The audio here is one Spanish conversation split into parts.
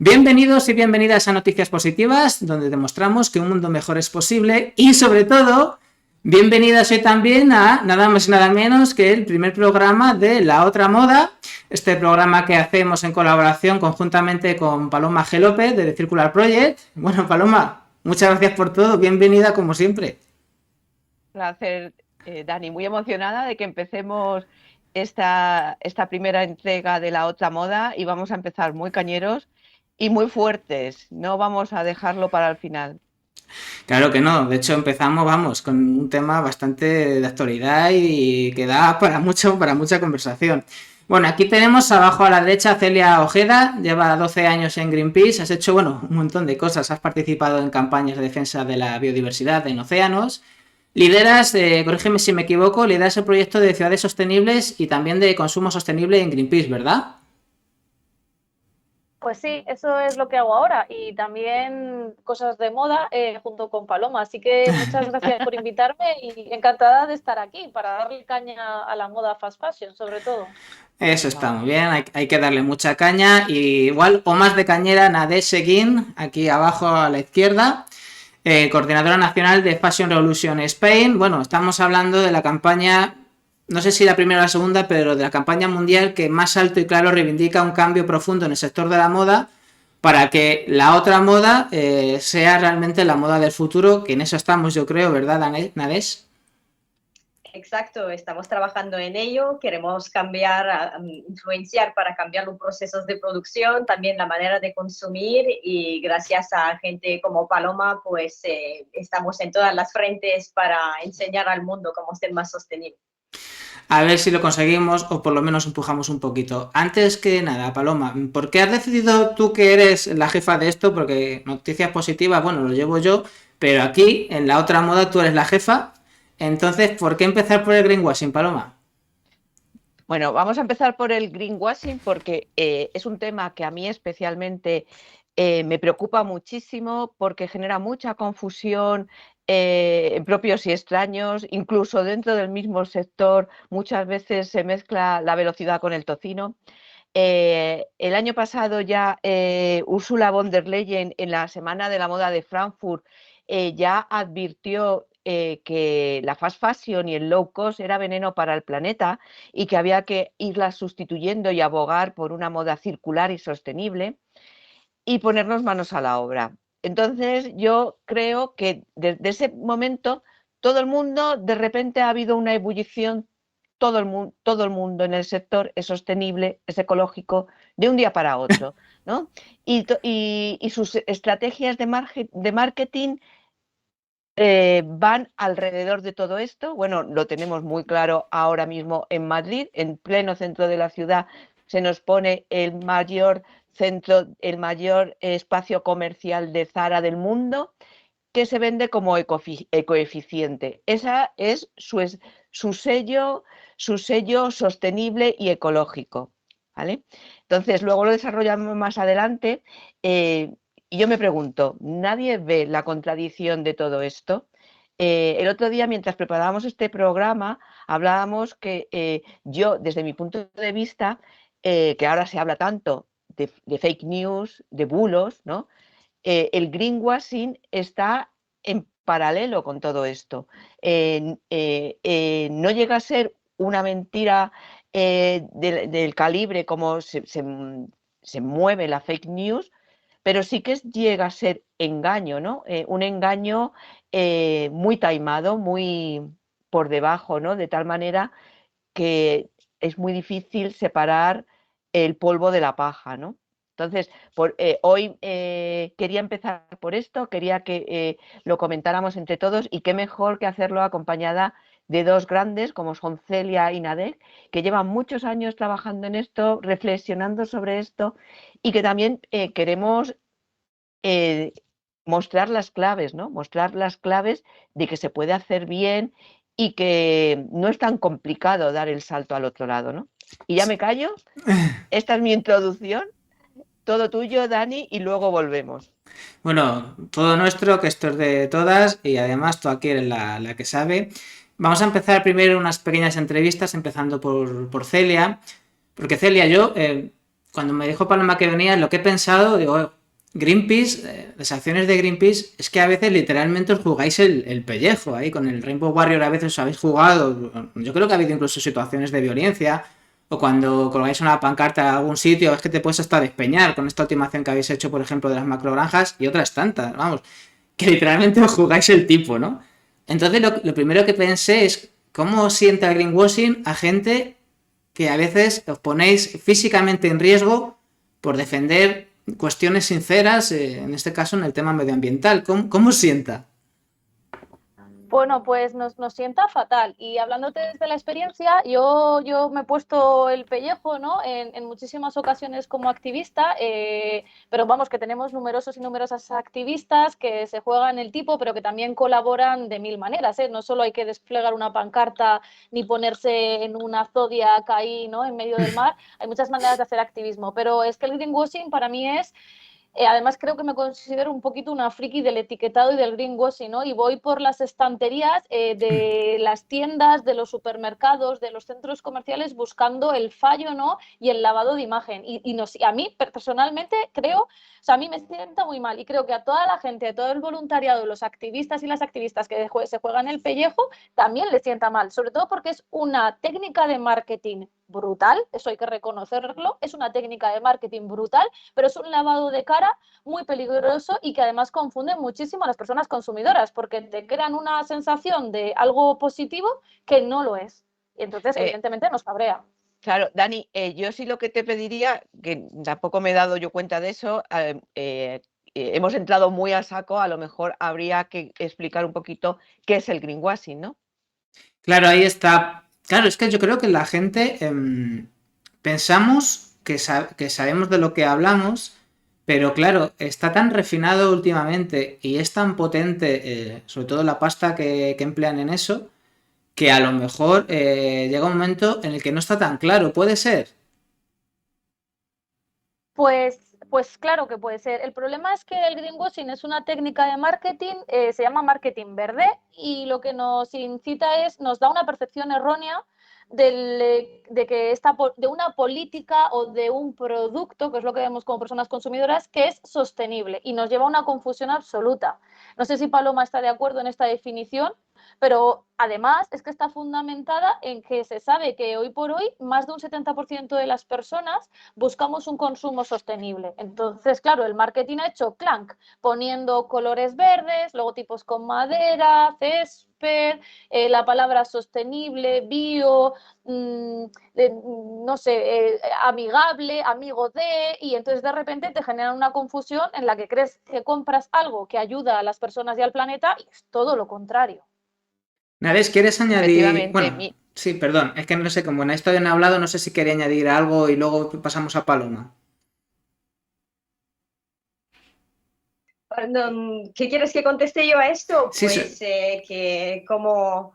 Bienvenidos y bienvenidas a Noticias Positivas, donde demostramos que un mundo mejor es posible y, sobre todo, bienvenidas hoy también a nada más y nada menos que el primer programa de La Otra Moda, este programa que hacemos en colaboración conjuntamente con Paloma G. López de The Circular Project. Bueno, Paloma, muchas gracias por todo, bienvenida como siempre. Placer, Dani, muy emocionada de que empecemos esta primera entrega de La Otra Moda y vamos a empezar muy cañeros y muy fuertes, no vamos a dejarlo para el final. Claro que no, de hecho empezamos, vamos, con un tema bastante de actualidad y que da para mucha conversación. Bueno, aquí tenemos abajo a la derecha a Celia Ojeda, lleva 12 años en Greenpeace, has hecho, bueno, un montón de cosas, has participado en campañas de defensa de la biodiversidad en océanos, lideras, corrígeme si me equivoco, lideras el proyecto de ciudades sostenibles y también de consumo sostenible en Greenpeace, ¿verdad? Pues sí, eso es lo que hago ahora y también cosas de moda junto con Paloma. Así que muchas gracias por invitarme y encantada de estar aquí para darle caña a la moda fast fashion, sobre todo. Eso está muy bien, hay que darle mucha caña y igual o más de cañera Nadez Seguín, aquí abajo a la izquierda, coordinadora nacional de Fashion Revolution Spain. Bueno, estamos hablando de la campaña, no sé si la primera o la segunda, pero de la campaña mundial que más alto y claro reivindica un cambio profundo en el sector de la moda para que la otra moda sea realmente la moda del futuro, que en eso estamos yo creo, ¿verdad, Nadez? Exacto, estamos trabajando en ello, queremos cambiar, influenciar para cambiar los procesos de producción, también la manera de consumir y gracias a gente como Paloma, pues estamos en todas las frentes para enseñar al mundo cómo ser más sostenible. A ver si lo conseguimos o por lo menos empujamos un poquito. Antes que nada, Paloma, ¿por qué has decidido tú que eres la jefa de esto? Porque noticias positivas, bueno, lo llevo yo, pero aquí, en la otra moda, tú eres la jefa. Entonces, ¿por qué empezar por el greenwashing, Paloma? Bueno, vamos a empezar por el greenwashing porque es un tema que a mí especialmente me preocupa muchísimo porque genera mucha confusión en propios y extraños, incluso dentro del mismo sector muchas veces se mezcla la velocidad con el tocino. El año pasado ya Ursula von der Leyen en la Semana de la Moda de Frankfurt ya advirtió que la fast fashion y el low cost era veneno para el planeta y que había que irla sustituyendo y abogar por una moda circular y sostenible y ponernos manos a la obra. Entonces yo creo que desde ese momento todo el mundo, de repente ha habido una ebullición, todo el mundo en el sector es sostenible, es ecológico, de un día para otro, ¿no? Y sus estrategias de marketing van alrededor de todo esto. Bueno, lo tenemos muy claro ahora mismo en Madrid, en pleno centro de la ciudad, se nos pone el mayor centro, el mayor espacio comercial de Zara del mundo, que se vende como ecoeficiente. Esa es su sello sostenible y ecológico. ¿Vale? Entonces, luego lo desarrollamos más adelante. Y yo me pregunto, ¿nadie ve la contradicción de todo esto? El otro día, mientras preparábamos este programa, hablábamos que yo, desde mi punto de vista, que ahora se habla tanto de fake news, de bulos, ¿no? El greenwashing está en paralelo con todo esto. No llega a ser una mentira del calibre como se mueve la fake news, pero sí que llega a ser engaño, ¿no? Un engaño muy taimado, muy por debajo, ¿no? De tal manera que es muy difícil separar el polvo de la paja, ¿no? Entonces, hoy quería empezar por esto, quería que lo comentáramos entre todos y qué mejor que hacerlo acompañada de dos grandes como son Celia y Nadek, que llevan muchos años trabajando en esto, reflexionando sobre esto y que también queremos eh, mostrar las claves, ¿no? Mostrar las claves de que se puede hacer bien y que no es tan complicado dar el salto al otro lado, ¿no? Y ya me callo, esta es mi introducción, todo tuyo, Dani, y luego volvemos. Bueno, todo nuestro, que esto es de todas y además tú aquí eres la que sabe. Vamos a empezar primero unas pequeñas entrevistas, empezando por Celia, porque Celia, yo cuando me dijo Paloma que venía, lo que he pensado, digo, Greenpeace, las acciones de Greenpeace, es que a veces literalmente os jugáis el pellejo ahí, con el Rainbow Warrior a veces os habéis jugado, yo creo que ha habido incluso situaciones de violencia, o cuando colgáis una pancarta a algún sitio, es que te puedes hasta despeñar con esta ultimación que habéis hecho, por ejemplo, de las macrogranjas y otras tantas, vamos, que literalmente os jugáis el tipo, ¿no? Entonces lo primero que pensé es cómo sienta el greenwashing a gente que a veces os ponéis físicamente en riesgo por defender cuestiones sinceras, en este caso en el tema medioambiental. ¿Cómo sienta? Bueno, pues nos sienta fatal. Y hablándote desde la experiencia, yo me he puesto el pellejo, ¿no? En muchísimas ocasiones como activista, pero vamos, que tenemos numerosos y numerosas activistas que se juegan el tipo, pero que también colaboran de mil maneras, ¿eh? No solo hay que desplegar una pancarta ni ponerse en una zodiac ahí, ¿no? En medio del mar, hay muchas maneras de hacer activismo, pero es que el greenwashing para mí es además, creo que me considero un poquito una friki del etiquetado y del greenwashing, ¿no? Y voy por las estanterías de las tiendas, de los supermercados, de los centros comerciales buscando el fallo, ¿no? Y el lavado de imagen. Y a mí, personalmente, creo, o sea, a mí me sienta muy mal y creo que a toda la gente, a todo el voluntariado, los activistas y las activistas que se juegan el pellejo, también les sienta mal, sobre todo porque es una técnica de marketing brutal, eso hay que reconocerlo, es una técnica de marketing brutal, pero es un lavado de cara muy peligroso y que además confunde muchísimo a las personas consumidoras porque te crean una sensación de algo positivo que no lo es. Y entonces, evidentemente, nos cabrea. Claro, Dani, yo sí lo que te pediría, que tampoco me he dado yo cuenta de eso, hemos entrado muy a saco, a lo mejor habría que explicar un poquito qué es el greenwashing, ¿no? Claro, ahí está. Claro, es que yo creo que la gente pensamos que sabemos de lo que hablamos, pero claro, está tan refinado últimamente y es tan potente, sobre todo la pasta que emplean en eso, que a lo mejor llega un momento en el que no está tan claro. ¿Puede ser? Pues claro que puede ser. El problema es que el greenwashing es una técnica de marketing, se llama marketing verde y lo que nos incita nos da una percepción errónea de que de una política o de un producto, que es lo que vemos como personas consumidoras, que es sostenible y nos lleva a una confusión absoluta. No sé si Paloma está de acuerdo en esta definición, pero además es que está fundamentada en que se sabe que hoy por hoy más de un 70% de las personas buscamos un consumo sostenible. Entonces, claro, el marketing ha hecho clank, poniendo colores verdes, logotipos con madera, césped, la palabra sostenible, bio, no sé, amigable, amigo de, y entonces de repente te generan una confusión en la que crees que compras algo que ayuda a las personas y al planeta y es todo lo contrario. Nares, ¿quieres añadir? Efectivamente, Bueno, sí, perdón, es que no sé, como en esto han hablado, no sé si quería añadir algo y luego pasamos a Paloma. ¿Qué quieres que conteste yo a esto? Sí, Pues que como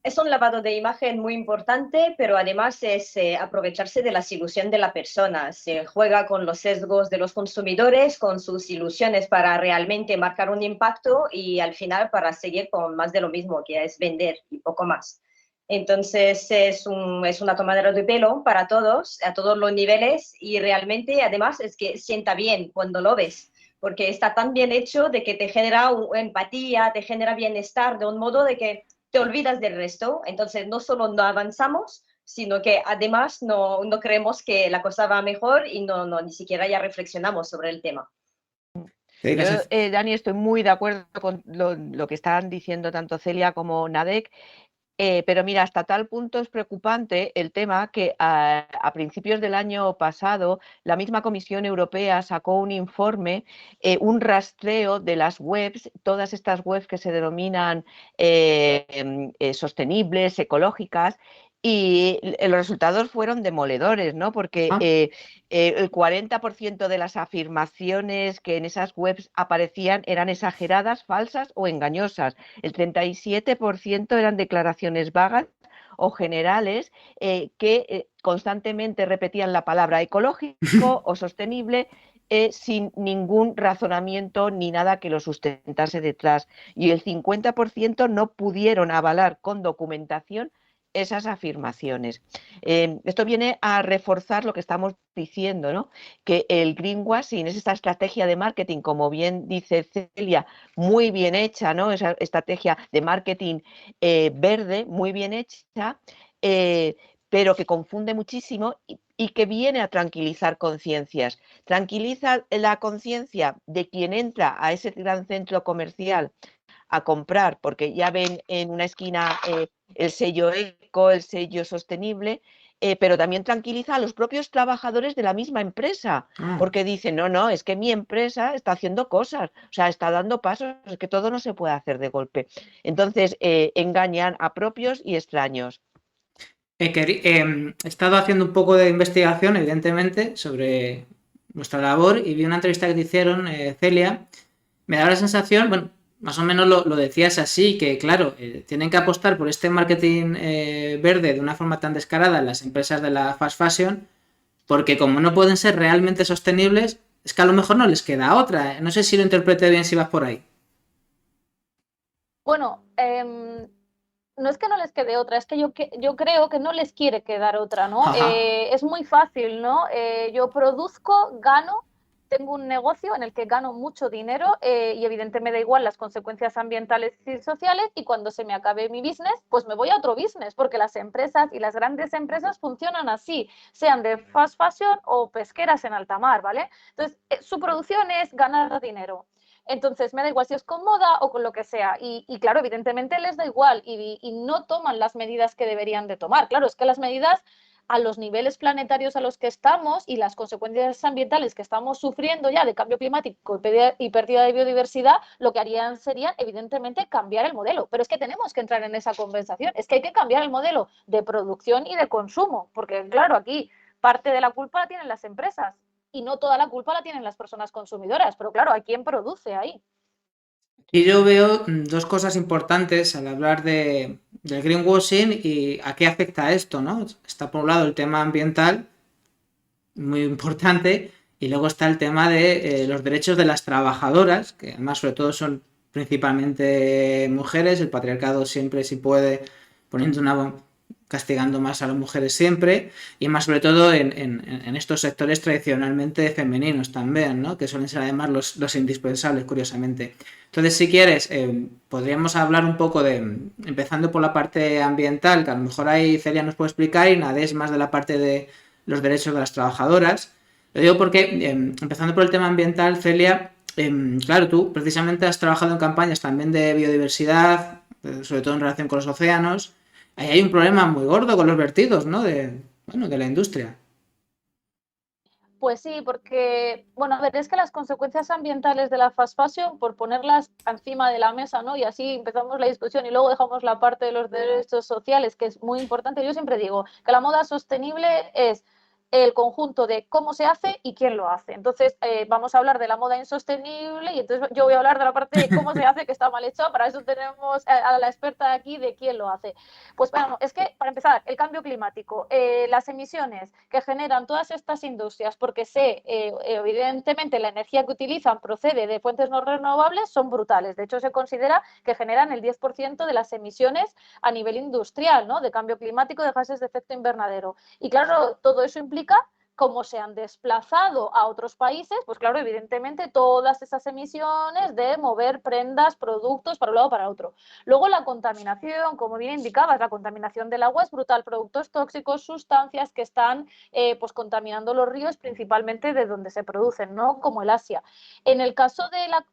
es un lavado de imagen muy importante, pero además es aprovecharse de las ilusiones de la persona. Se juega con los sesgos de los consumidores, con sus ilusiones para realmente marcar un impacto y al final para seguir con más de lo mismo, que es vender y poco más. Entonces es una tomadera de pelo para todos, a todos los niveles y realmente además es que sienta bien cuando lo ves, porque está tan bien hecho de que te genera empatía, te genera bienestar de un modo de que te olvidas del resto. Entonces no solo no avanzamos, sino que además no creemos que la cosa va mejor y ni siquiera ya reflexionamos sobre el tema. Yo, Dani, estoy muy de acuerdo con lo que están diciendo tanto Celia como Nadek. Pero mira, hasta tal punto es preocupante el tema que a principios del año pasado la misma Comisión Europea sacó un informe, un rastreo de las webs, todas estas webs que se denominan sostenibles, ecológicas, y los resultados fueron demoledores, ¿no? Porque el 40% de las afirmaciones que en esas webs aparecían eran exageradas, falsas o engañosas. El 37% eran declaraciones vagas o generales que constantemente repetían la palabra ecológico o sostenible sin ningún razonamiento ni nada que lo sustentase detrás. Y el 50% no pudieron avalar con documentación esas afirmaciones. Esto viene a reforzar lo que estamos diciendo, ¿no? Que el greenwashing es esta estrategia de marketing, como bien dice Celia, muy bien hecha, ¿no? Esa estrategia de marketing verde, muy bien hecha, pero que confunde muchísimo y que viene a tranquilizar conciencias. Tranquiliza la conciencia de quien entra a ese gran centro comercial a comprar, porque ya ven en una esquina el sello eco, el sello sostenible, pero también tranquiliza a los propios trabajadores de la misma empresa, porque dicen, no, es que mi empresa está haciendo cosas, o sea, está dando pasos, es que todo no se puede hacer de golpe. Entonces, engañan a propios y extraños. He estado haciendo un poco de investigación, evidentemente, sobre vuestra labor y vi una entrevista que te hicieron, Celia. Me da la sensación, bueno, más o menos lo decías así, que claro, tienen que apostar por este marketing verde de una forma tan descarada en las empresas de la fast fashion, porque como no pueden ser realmente sostenibles, es que a lo mejor no les queda otra. No sé si lo interpreté bien, si vas por ahí. Bueno, no es que no les quede otra, es que yo creo que no les quiere quedar otra, ¿no? Es muy fácil, ¿no? Yo produzco, gano, tengo un negocio en el que gano mucho dinero y evidentemente me da igual las consecuencias ambientales y sociales, y cuando se me acabe mi business, pues me voy a otro business, porque las empresas y las grandes empresas funcionan así, sean de fast fashion o pesqueras en alta mar, ¿vale? Entonces, su producción es ganar dinero. Entonces, me da igual si es con moda o con lo que sea. Y claro, evidentemente les da igual y no toman las medidas que deberían de tomar. Claro, es que las medidas a los niveles planetarios a los que estamos y las consecuencias ambientales que estamos sufriendo ya de cambio climático y pérdida de biodiversidad, lo que harían sería, evidentemente, cambiar el modelo. Pero es que tenemos que entrar en esa conversación. Es que hay que cambiar el modelo de producción y de consumo, porque claro, aquí parte de la culpa la tienen las empresas y no toda la culpa la tienen las personas consumidoras, pero claro, ¿a quién produce ahí? Y yo veo dos cosas importantes al hablar del greenwashing y a qué afecta esto, ¿no? Está por un lado el tema ambiental, muy importante, y luego está el tema de los derechos de las trabajadoras, que además sobre todo son principalmente mujeres. El patriarcado siempre, si puede, castigando más a las mujeres siempre, y más sobre todo en estos sectores tradicionalmente femeninos también, ¿no? Que suelen ser además los indispensables, curiosamente. Entonces, si quieres, podríamos hablar un poco empezando por la parte ambiental, que a lo mejor ahí Celia nos puede explicar, y Nadés más de la parte de los derechos de las trabajadoras. Lo digo porque, empezando por el tema ambiental, Celia, claro, tú precisamente has trabajado en campañas también de biodiversidad, sobre todo en relación con los océanos. Ahí hay un problema muy gordo con los vertidos, ¿no? De la industria. Pues sí, porque, bueno, a ver, es que las consecuencias ambientales de la fast fashion, por ponerlas encima de la mesa, ¿no? Y así empezamos la discusión y luego dejamos la parte de los derechos sociales, que es muy importante. Yo siempre digo que la moda sostenible es el conjunto de cómo se hace y quién lo hace. Entonces, vamos a hablar de la moda insostenible y entonces yo voy a hablar de la parte de cómo se hace, que está mal hecho. Para eso tenemos a la experta aquí de quién lo hace. Pues bueno, es que para empezar, el cambio climático, las emisiones que generan todas estas industrias, porque evidentemente la energía que utilizan procede de fuentes no renovables, son brutales. De hecho, se considera que generan el 10% de las emisiones a nivel industrial, ¿no? De cambio climático, de gases de efecto invernadero. Y claro, todo eso implica, como se han desplazado a otros países, pues claro, evidentemente todas esas emisiones de mover prendas, productos para un lado o para otro. Luego la contaminación, como bien indicabas, la contaminación del agua es brutal, productos tóxicos, sustancias que están pues contaminando los ríos, principalmente de donde se producen, ¿no? Como el Asia. En el caso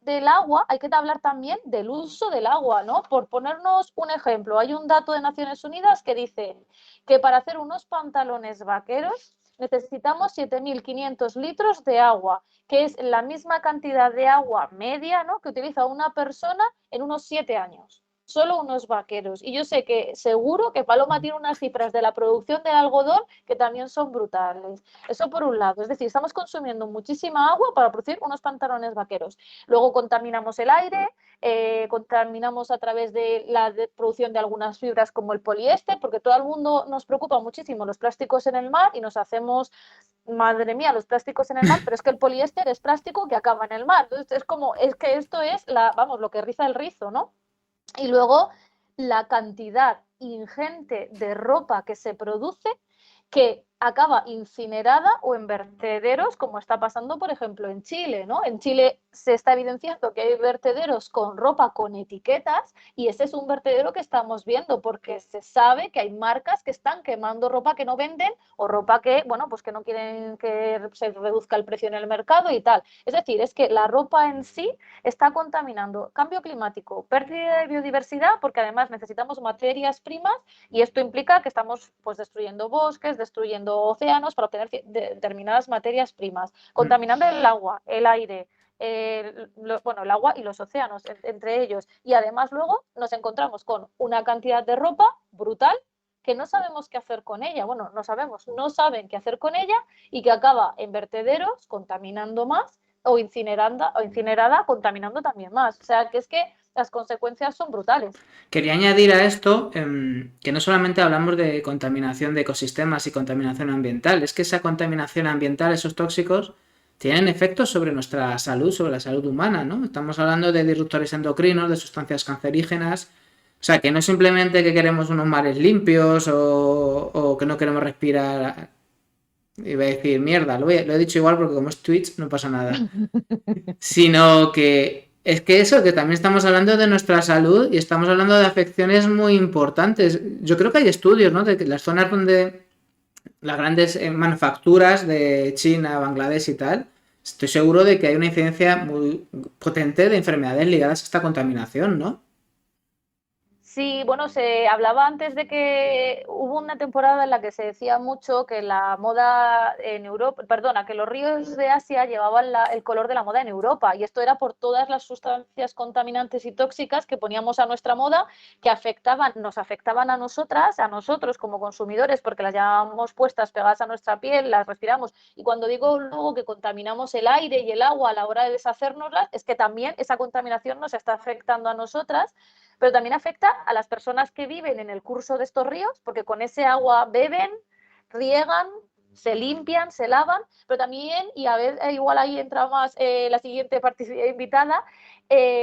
del agua, hay que hablar también del uso del agua, ¿no? Por ponernos un ejemplo, hay un dato de Naciones Unidas que dice que para hacer unos pantalones vaqueros necesitamos 7.500 litros de agua, que es la misma cantidad de agua media, ¿no?, que utiliza una persona en unos 7 años. Solo unos vaqueros. Y yo sé que seguro que Paloma tiene unas cifras de la producción del algodón que también son brutales. Eso por un lado. Es decir, estamos consumiendo muchísima agua para producir unos pantalones vaqueros. Luego contaminamos el aire, contaminamos a través de la producción de algunas fibras como el poliéster, porque todo el mundo nos preocupa muchísimo los plásticos en el mar y nos hacemos, madre mía, los plásticos en el mar, pero es que el poliéster es plástico que acaba en el mar. Entonces es que esto es lo que riza el rizo, ¿no? Y luego la cantidad ingente de ropa que se produce que acaba incinerada o en vertederos, como está pasando, por ejemplo, en Chile, ¿no? En Chile se está evidenciando que hay vertederos con ropa con etiquetas y ese es un vertedero que estamos viendo porque se sabe que hay marcas que están quemando ropa que no venden o ropa que, bueno, pues que no quieren que se reduzca el precio en el mercado y tal. Es decir, es que la ropa en sí está contaminando cambio climático, pérdida de biodiversidad, porque además necesitamos materias primas y esto implica que estamos pues destruyendo bosques, destruyendo océanos para obtener determinadas materias primas, contaminando el agua, el aire, bueno, el agua y los océanos entre ellos. Y además luego nos encontramos con una cantidad de ropa brutal que no sabemos qué hacer con ella. Bueno, no sabemos, no saben qué hacer con ella y que acaba en vertederos contaminando más o incinerada contaminando también más. O sea, que es que las consecuencias son brutales. Quería añadir a esto que no solamente hablamos de contaminación de ecosistemas y contaminación ambiental, es que esa contaminación ambiental, esos tóxicos, tienen efectos sobre nuestra salud, sobre la salud humana, ¿no? Estamos hablando de disruptores endocrinos, de sustancias cancerígenas, o sea, que no simplemente que queremos unos mares limpios o que no queremos respirar, iba a decir mierda, lo he dicho igual porque como es Twitch no pasa nada, sino que es que eso, que también estamos hablando de nuestra salud y estamos hablando de afecciones muy importantes. Yo creo que hay estudios, ¿no? De que las zonas donde las grandes manufacturas de China, Bangladesh y tal, estoy seguro de que hay una incidencia muy potente de enfermedades ligadas a esta contaminación, ¿no? Sí, bueno, se hablaba antes de que hubo una temporada en la que se decía mucho que la moda en Europa, perdona, que los ríos de Asia llevaban el color de la moda en Europa y esto era por todas las sustancias contaminantes y tóxicas que poníamos a nuestra moda que nos afectaban a nosotras, a nosotros como consumidores porque las llevábamos puestas pegadas a nuestra piel, las respiramos y cuando digo luego que contaminamos el aire y el agua a la hora de deshacérnoslas es que también esa contaminación nos está afectando a nosotras pero también afecta a las personas que viven en el curso de estos ríos, porque con ese agua beben, riegan, se limpian, se lavan, pero también, y a ver, igual ahí entra más la siguiente invitada,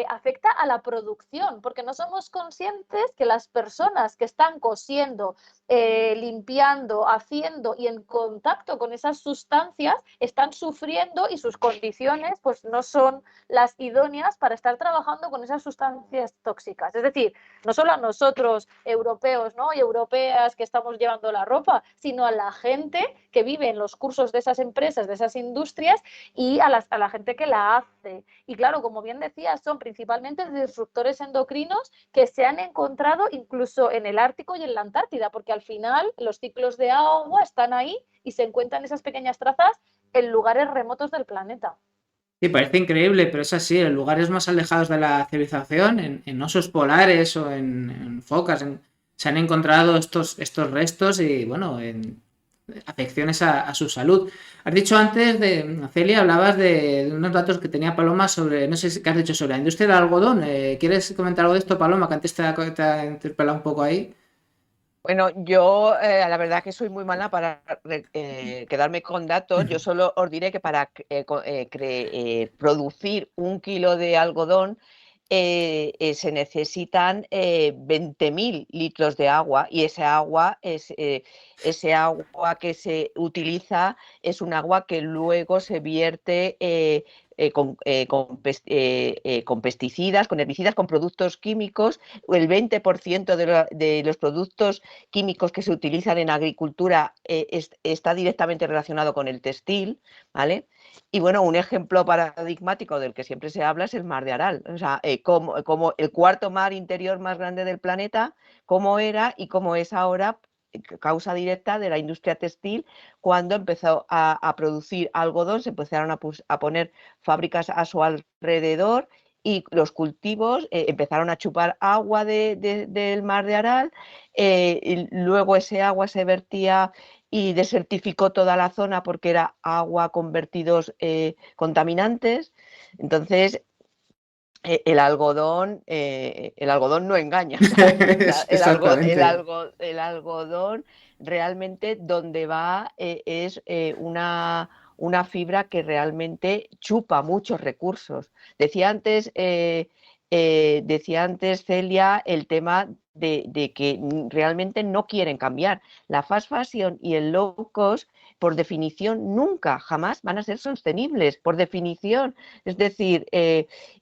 afecta a la producción, porque no somos conscientes que las personas que están cosiendo, limpiando, haciendo y en contacto con esas sustancias están sufriendo y sus condiciones pues no son las idóneas para estar trabajando con esas sustancias tóxicas. Es decir, no solo a nosotros europeos, ¿no? y europeas que estamos llevando la ropa, sino a la gente que vive en los cursos de esas empresas, de esas industrias y a la gente que la hace. Y claro, como bien decías, son principalmente disruptores endocrinos que se han encontrado incluso en el Ártico y en la Antártida, porque al final los ciclos de agua están ahí y se encuentran esas pequeñas trazas en lugares remotos del planeta. Sí, parece increíble, pero es así, en lugares más alejados de la civilización, en osos polares o en focas, se han encontrado estos restos y, bueno, en afecciones a su salud. Has dicho antes, Celia, hablabas de unos datos que tenía Paloma sobre, no sé qué has dicho sobre la industria del algodón. ¿Quieres comentar algo de esto, Paloma, que antes te ha interpelado un poco ahí? Bueno, yo la verdad que soy muy mala para quedarme con datos. Yo solo os diré que para producir 1 kilo de algodón se necesitan 20.000 litros de agua y ese agua que se utiliza es un agua que luego se vierte con pesticidas, con herbicidas, con productos químicos. El 20% de los productos químicos que se utilizan en agricultura está directamente relacionado con el textil, ¿vale? Y bueno, un ejemplo paradigmático del que siempre se habla es el mar de Aral, o sea, como el cuarto mar interior más grande del planeta, cómo era y cómo es ahora, causa directa de la industria textil. Cuando empezó a producir algodón, se empezaron a poner fábricas a su alrededor y los cultivos empezaron a chupar agua del mar de Aral, y luego ese agua se vertía y desertificó toda la zona porque era agua con vertidos contaminantes. Entonces, el algodón no engaña. O sea, Exactamente. el algodón realmente donde va es una fibra que realmente chupa muchos recursos. Decía antes decía antes Celia el tema de que realmente no quieren cambiar. La fast fashion y el low cost, por definición, nunca, jamás van a ser sostenibles, por definición. Es decir,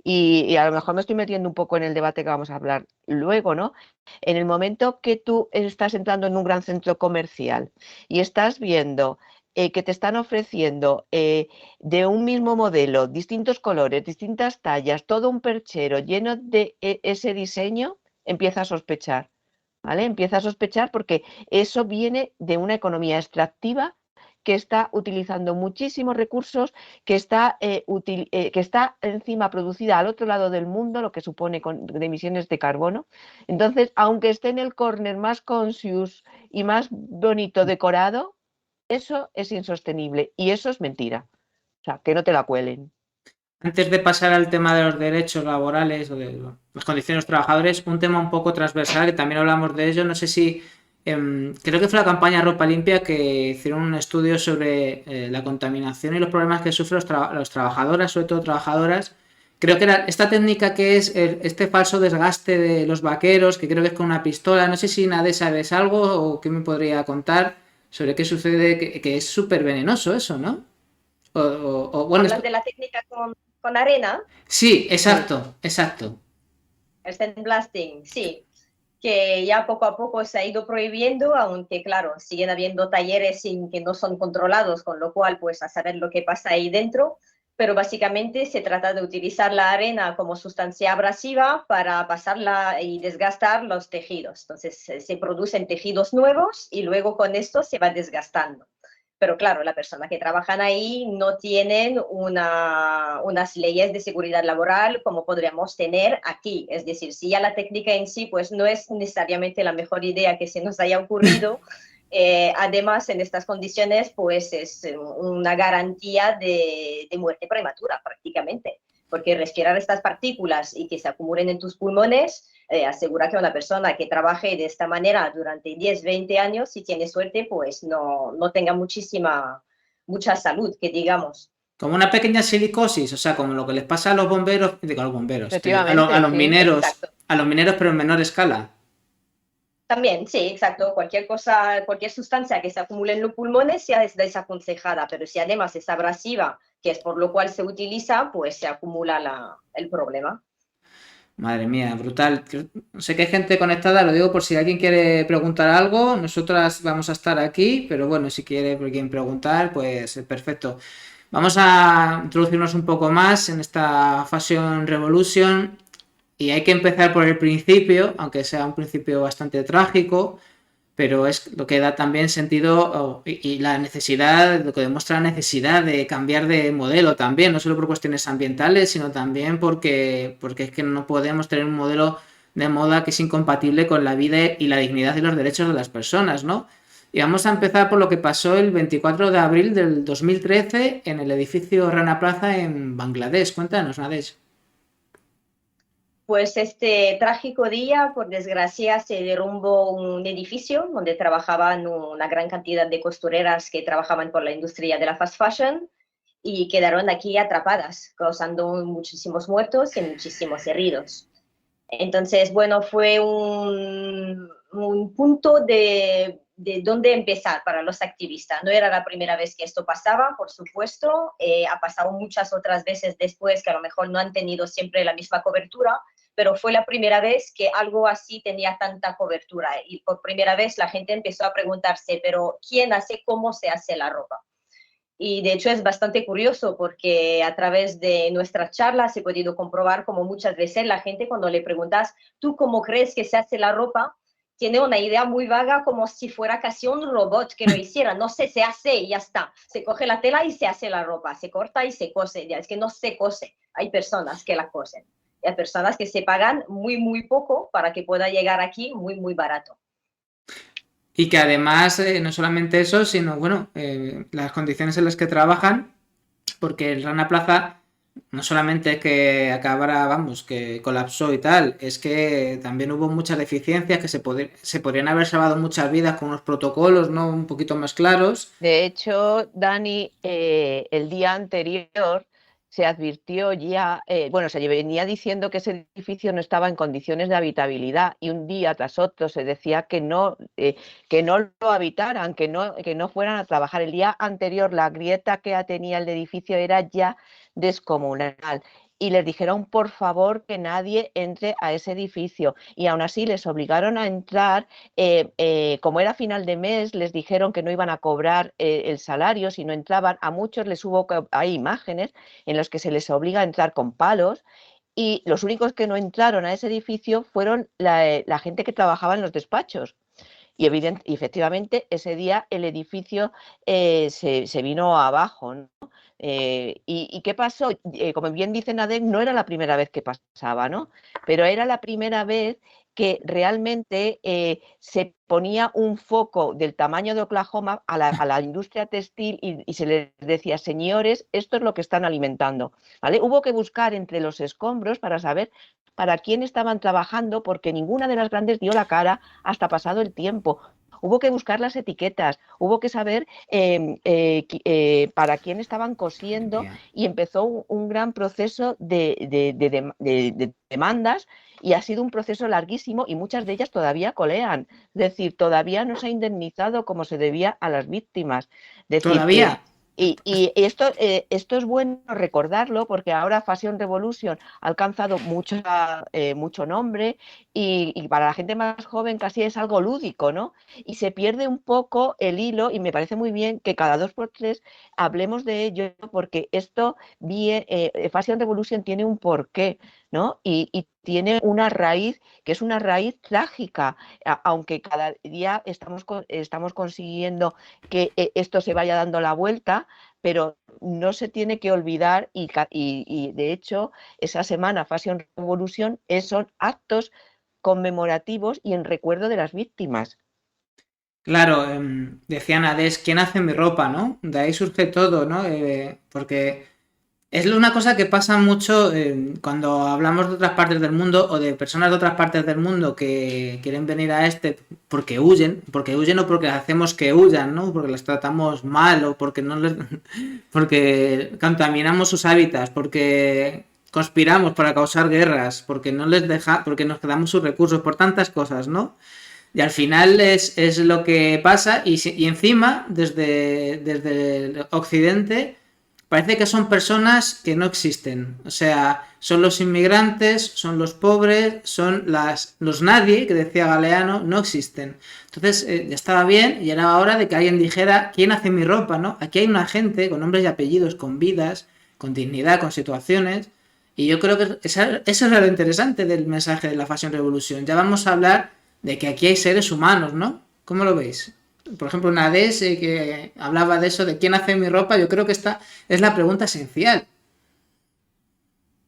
y a lo mejor me estoy metiendo un poco en el debate que vamos a hablar luego, ¿no? En el momento que tú estás entrando en un gran centro comercial y estás viendo que te están ofreciendo de un mismo modelo, distintos colores, distintas tallas, todo un perchero lleno de ese diseño, empieza a sospechar, ¿vale? Empieza a sospechar porque eso viene de una economía extractiva que está utilizando muchísimos recursos, que está encima producida al otro lado del mundo, lo que supone de emisiones de carbono. Entonces, aunque esté en el corner más conscious y más bonito decorado, eso es insostenible y eso es mentira. O sea, que no te la cuelen. Antes de pasar al tema de los derechos laborales o de las condiciones de los trabajadores, un tema un poco transversal que también hablamos de ello, no sé si creo que fue la campaña Ropa Limpia que hicieron un estudio sobre la contaminación y los problemas que sufren los trabajadoras, sobre todo trabajadoras. Creo que era esta técnica que es este falso desgaste de los vaqueros, que creo que es con una pistola. No sé si Nadé sabes algo o qué me podría contar sobre qué sucede, que es súper venenoso eso, ¿no? Bueno, ¿Hablas de la técnica con arena? sí, exacto, exacto. El sandblasting, sí, que ya poco a poco se ha ido prohibiendo, aunque claro, siguen habiendo talleres que no son controlados, con lo cual pues a saber lo que pasa ahí dentro, pero básicamente se trata de utilizar la arena como sustancia abrasiva para pasarla y desgastar los tejidos. Entonces se producen tejidos nuevos y luego con esto se va desgastando. Pero claro, las personas que trabajan ahí no tienen unas leyes de seguridad laboral como podríamos tener aquí. Es decir, si ya la técnica en sí pues no es necesariamente la mejor idea que se nos haya ocurrido, además en estas condiciones pues es una garantía de muerte prematura prácticamente. Porque respirar estas partículas y que se acumulen en tus pulmones asegura que una persona que trabaje de esta manera durante 10, 20 años, si tiene suerte, pues no tenga mucha salud, que digamos. Como una pequeña silicosis, o sea, como lo que les pasa a los bomberos, digo a los bomberos, Efectivamente, a los sí. mineros, Exacto. a los mineros pero en menor escala. También, sí, exacto. Cualquier cosa, cualquier sustancia que se acumule en los pulmones ya es desaconsejada, pero si además es abrasiva, que es por lo cual se utiliza, pues se acumula el problema. Madre mía, brutal. Sé que hay gente conectada, lo digo por si alguien quiere preguntar algo. Nosotras vamos a estar aquí, pero bueno, si quiere alguien preguntar, pues perfecto. Vamos a introducirnos un poco más en esta Fashion Revolution y hay que empezar por el principio, aunque sea un principio bastante trágico, pero es lo que da también sentido y la necesidad, lo que demuestra la necesidad de cambiar de modelo también, no solo por cuestiones ambientales, sino también porque es que no podemos tener un modelo de moda que es incompatible con la vida y la dignidad y los derechos de las personas, ¿no? Y vamos a empezar por lo que pasó el 24 de abril del 2013 en el edificio Rana Plaza en Bangladesh. Cuéntanos, Nadesh. Pues este trágico día, por desgracia, se derrumbó un edificio donde trabajaban una gran cantidad de costureras que trabajaban por la industria de la fast fashion y quedaron aquí atrapadas, causando muchísimos muertos y muchísimos heridos. Entonces, bueno, fue un punto de dónde empezar para los activistas. No era la primera vez que esto pasaba, por supuesto, ha pasado muchas otras veces después que a lo mejor no han tenido siempre la misma cobertura, pero fue la primera vez que algo así tenía tanta cobertura y por primera vez la gente empezó a preguntarse, pero ¿quién hace, cómo se hace la ropa? Y de hecho es bastante curioso porque a través de nuestras charlas he podido comprobar como muchas veces la gente cuando le preguntas, ¿tú cómo crees que se hace la ropa? Tiene una idea muy vaga como si fuera casi un robot que lo hiciera. No sé, se hace y ya está. Se coge la tela y se hace la ropa. Se corta y se cose. Ya, es que no se cose. Hay personas que la cosen. Y hay personas que se pagan muy, muy poco para que pueda llegar aquí muy, muy barato. Y que además, no solamente eso, sino, bueno, las condiciones en las que trabajan, porque el Rana Plaza no solamente que acabara, vamos, que colapsó y tal, es que también hubo muchas deficiencias que se podrían haber salvado muchas vidas con unos protocolos, ¿no? Un poquito más claros. De hecho, Dani, el día anterior se advirtió ya, bueno, se venía diciendo que ese edificio no estaba en condiciones de habitabilidad y un día tras otro se decía que no lo habitaran, que no fueran a trabajar. El día anterior la grieta que tenía el edificio era ya descomunal. Y les dijeron, por favor, que nadie entre a ese edificio. Y aún así les obligaron a entrar. Como era final de mes, les dijeron que no iban a cobrar el salario si no entraban. A muchos les hay imágenes en las que se les obliga a entrar con palos. Y los únicos que no entraron a ese edificio fueron la gente que trabajaba en los despachos. Y efectivamente ese día el edificio se vino abajo, ¿no? ¿Y qué pasó? Como bien dice Nadeg, no era la primera vez que pasaba, ¿no? Pero era la primera vez que realmente se ponía un foco del tamaño de Oklahoma a la industria textil y se les decía, señores, esto es lo que están alimentando, ¿vale? Hubo que buscar entre los escombros para saber para quién estaban trabajando, porque ninguna de las grandes dio la cara hasta pasado el tiempo. Hubo que buscar las etiquetas, hubo que saber para quién estaban cosiendo y empezó un gran proceso de demandas y ha sido un proceso larguísimo y muchas de ellas todavía colean. Es decir, todavía no se ha indemnizado como se debía a las víctimas. Es decir, ¿Todavía? Y esto es bueno recordarlo porque ahora Fashion Revolution ha alcanzado mucho nombre y para la gente más joven casi es algo lúdico, ¿no? Y se pierde un poco el hilo y me parece muy bien que cada 2x3 hablemos de ello porque Fashion Revolution tiene un porqué, ¿no? Y tiene una raíz que es una raíz trágica, aunque cada día estamos consiguiendo que esto se vaya dando la vuelta, pero no se tiene que olvidar y de hecho esa semana Fashion Revolution son actos conmemorativos y en recuerdo de las víctimas. Claro, decían Hades, ¿quién hace mi ropa, no? De ahí surge todo, ¿no? Porque es una cosa que pasa mucho cuando hablamos de otras partes del mundo o de personas de otras partes del mundo que quieren venir a porque huyen o porque hacemos que huyan, ¿no? Porque les tratamos mal o porque porque contaminamos sus hábitats, porque conspiramos para causar guerras, porque porque nos quedamos sus recursos, por tantas cosas, ¿no? Y al final es lo que pasa y encima, desde el occidente, parece que son personas que no existen. O sea, son los inmigrantes, son los pobres, son los nadie, que decía Galeano, no existen. Entonces, ya estaba bien y era hora de que alguien dijera, ¿quién hace mi ropa, no? Aquí hay una gente con nombres y apellidos, con vidas, con dignidad, con situaciones. Y yo creo que eso es lo interesante del mensaje de la Fashion Revolution. Ya vamos a hablar de que aquí hay seres humanos, ¿no? ¿Cómo lo veis? Por ejemplo, Nadés que hablaba de eso, de quién hace mi ropa, yo creo que esta es la pregunta esencial.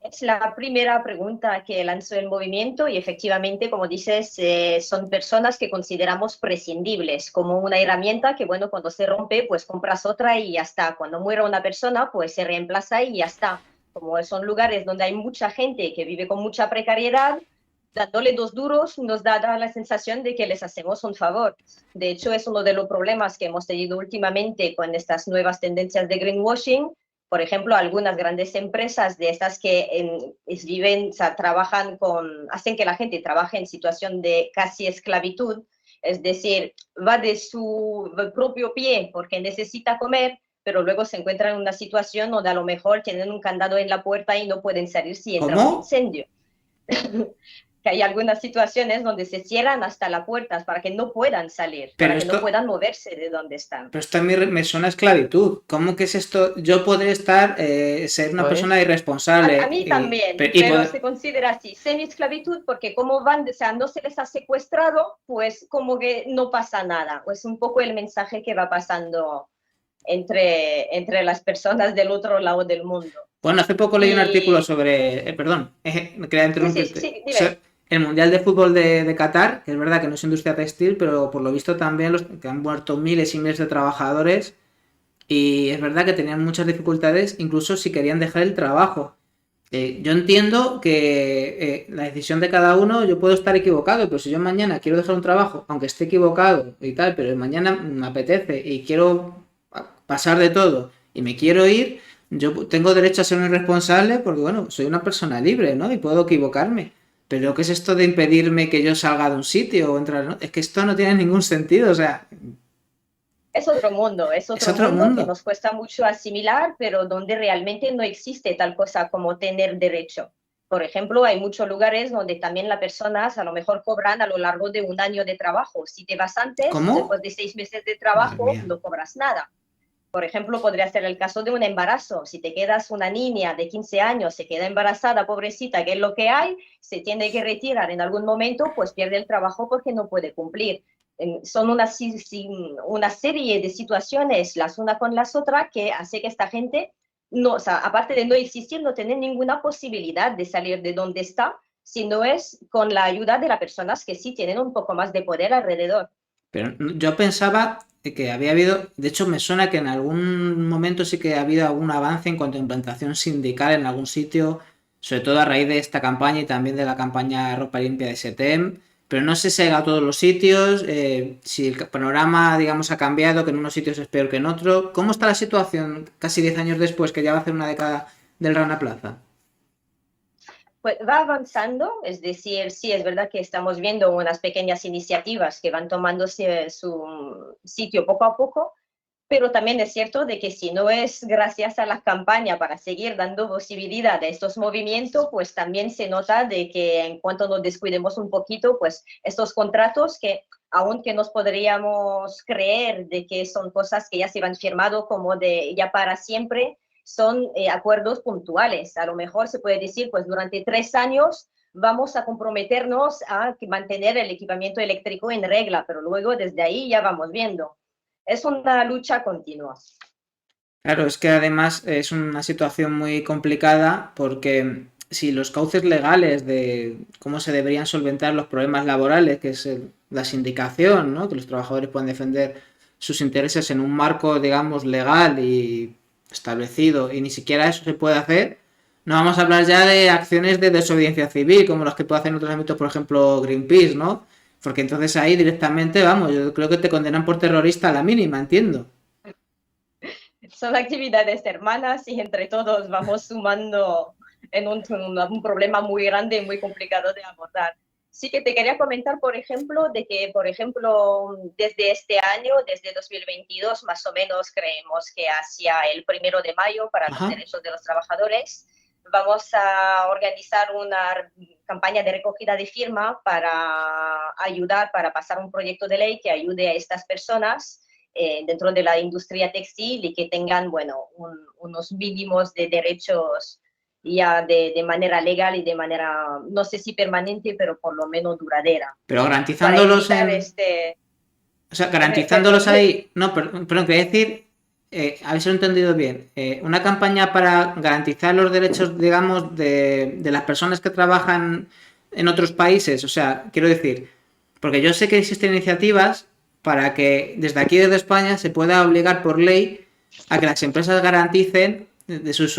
Es la primera pregunta que lanzó el movimiento y efectivamente, como dices, son personas que consideramos prescindibles, como una herramienta que, bueno, cuando se rompe, pues compras otra y ya está. Cuando muere una persona, pues se reemplaza y ya está. Como son lugares donde hay mucha gente que vive con mucha precariedad, dándole 2 duros nos da la sensación de que les hacemos un favor. De hecho, es uno de los problemas que hemos tenido últimamente con estas nuevas tendencias de greenwashing. Por ejemplo, algunas grandes empresas de estas que viven, o sea, hacen que la gente trabaje en situación de casi esclavitud, es decir, va de su propio pie porque necesita comer, pero luego se encuentran en una situación donde a lo mejor tienen un candado en la puerta y no pueden salir si entra un incendio. Que hay algunas situaciones donde se cierran hasta las puertas para que no puedan salir, para que no puedan moverse de donde están. Pero esto a mí me suena a esclavitud. ¿Cómo que es esto? Yo podré ser una persona irresponsable. A mí también, pero se considera así, semi-esclavitud, porque como van, o sea, no se les ha secuestrado, pues como que no pasa nada. Es un poco el mensaje que va pasando entre las personas del otro lado del mundo. Bueno, hace poco leí un artículo sobre... perdón, quería interrumpirte. Sí, el Mundial de Fútbol de Qatar, que es verdad que no es industria textil, pero por lo visto también que han muerto miles y miles de trabajadores y es verdad que tenían muchas dificultades, incluso si querían dejar el trabajo. Yo entiendo que la decisión de cada uno, yo puedo estar equivocado, pero si yo mañana quiero dejar un trabajo, aunque esté equivocado y tal, pero mañana me apetece y quiero pasar de todo y me quiero ir, yo tengo derecho a ser un irresponsable porque, bueno, soy una persona libre, ¿no? Y puedo equivocarme. Pero ¿qué es esto de impedirme que yo salga de un sitio o entrar, ¿no? Es que esto no tiene ningún sentido, o sea, Es es otro otro mundo que mundo. nos cuesta mucho asimilar, pero donde realmente no existe tal cosa como tener derecho. Por ejemplo, hay muchos lugares donde también las personas a lo mejor cobran a lo largo de un año de trabajo. Si te vas antes, ¿Cómo? después de 6 meses de Madre trabajo, mía. no cobras nada. Por ejemplo, podría ser el caso de un embarazo. Si te quedas una niña de 15 años, se queda embarazada, pobrecita, que es lo que hay, se tiene que retirar en algún momento, pues pierde el trabajo porque no puede cumplir. Son una serie de situaciones, las una con las otras, que hace que esta gente, no, o sea, aparte de no existir, no tener ninguna posibilidad de salir de donde está, si no es con la ayuda de las personas que sí tienen un poco más de poder alrededor. Pero yo pensaba que había habido, de hecho me suena que en algún momento sí que ha habido algún avance en cuanto a implantación sindical en algún sitio, sobre todo a raíz de esta campaña y también de la campaña Ropa Limpia de SETEM, pero no sé si ha llegado a todos los sitios, si el panorama, digamos, ha cambiado, que en unos sitios es peor que en otros. ¿Cómo está la situación casi 10 años después, que ya va a hacer una década del Rana Plaza? Pues va avanzando, es decir, sí, es verdad que estamos viendo unas pequeñas iniciativas que van tomándose su sitio poco a poco, pero también es cierto de que si no es gracias a la campaña para seguir dando posibilidad a estos movimientos, pues también se nota de que en cuanto nos descuidemos un poquito, pues estos contratos que aunque nos podríamos creer de que son cosas que ya se van firmado como de ya para siempre, son acuerdos puntuales. A lo mejor se puede decir, pues durante 3 años vamos a comprometernos a mantener el equipamiento eléctrico en regla, pero luego desde ahí ya vamos viendo. Es una lucha continua. Claro, es que además es una situación muy complicada porque si los cauces legales de cómo se deberían solventar los problemas laborales, que es la sindicación, ¿no? Que los trabajadores puedan defender sus intereses en un marco, digamos, legal y establecido, y ni siquiera eso se puede hacer, no vamos a hablar ya de acciones de desobediencia civil, como las que puede hacer en otros ámbitos, por ejemplo, Greenpeace, ¿no? Porque entonces ahí directamente, vamos, yo creo que te condenan por terrorista a la mínima, entiendo. Son actividades hermanas y entre todos vamos sumando en un problema muy grande y muy complicado de abordar. Sí que te quería comentar, por ejemplo, de que, por ejemplo, desde este año, desde 2022, más o menos creemos que hacia el 1 de mayo para los Ajá. derechos de los trabajadores, vamos a organizar una campaña de recogida de firma para ayudar, para pasar un proyecto de ley que ayude a estas personas dentro de la industria textil y que tengan, bueno, unos mínimos de derechos ya de manera legal y de manera, no sé si permanente, pero por lo menos duradera, Pero para garantizándolos evitar en. O sea, perdón, garantizándolos ahí. No, perdón, quería decir. A ver si lo he entendido bien. Una campaña para garantizar los derechos, digamos, de las personas que trabajan en otros países. O sea, quiero decir. Porque yo sé que existen iniciativas para que desde aquí, desde España, se pueda obligar por ley a que las empresas garanticen de sus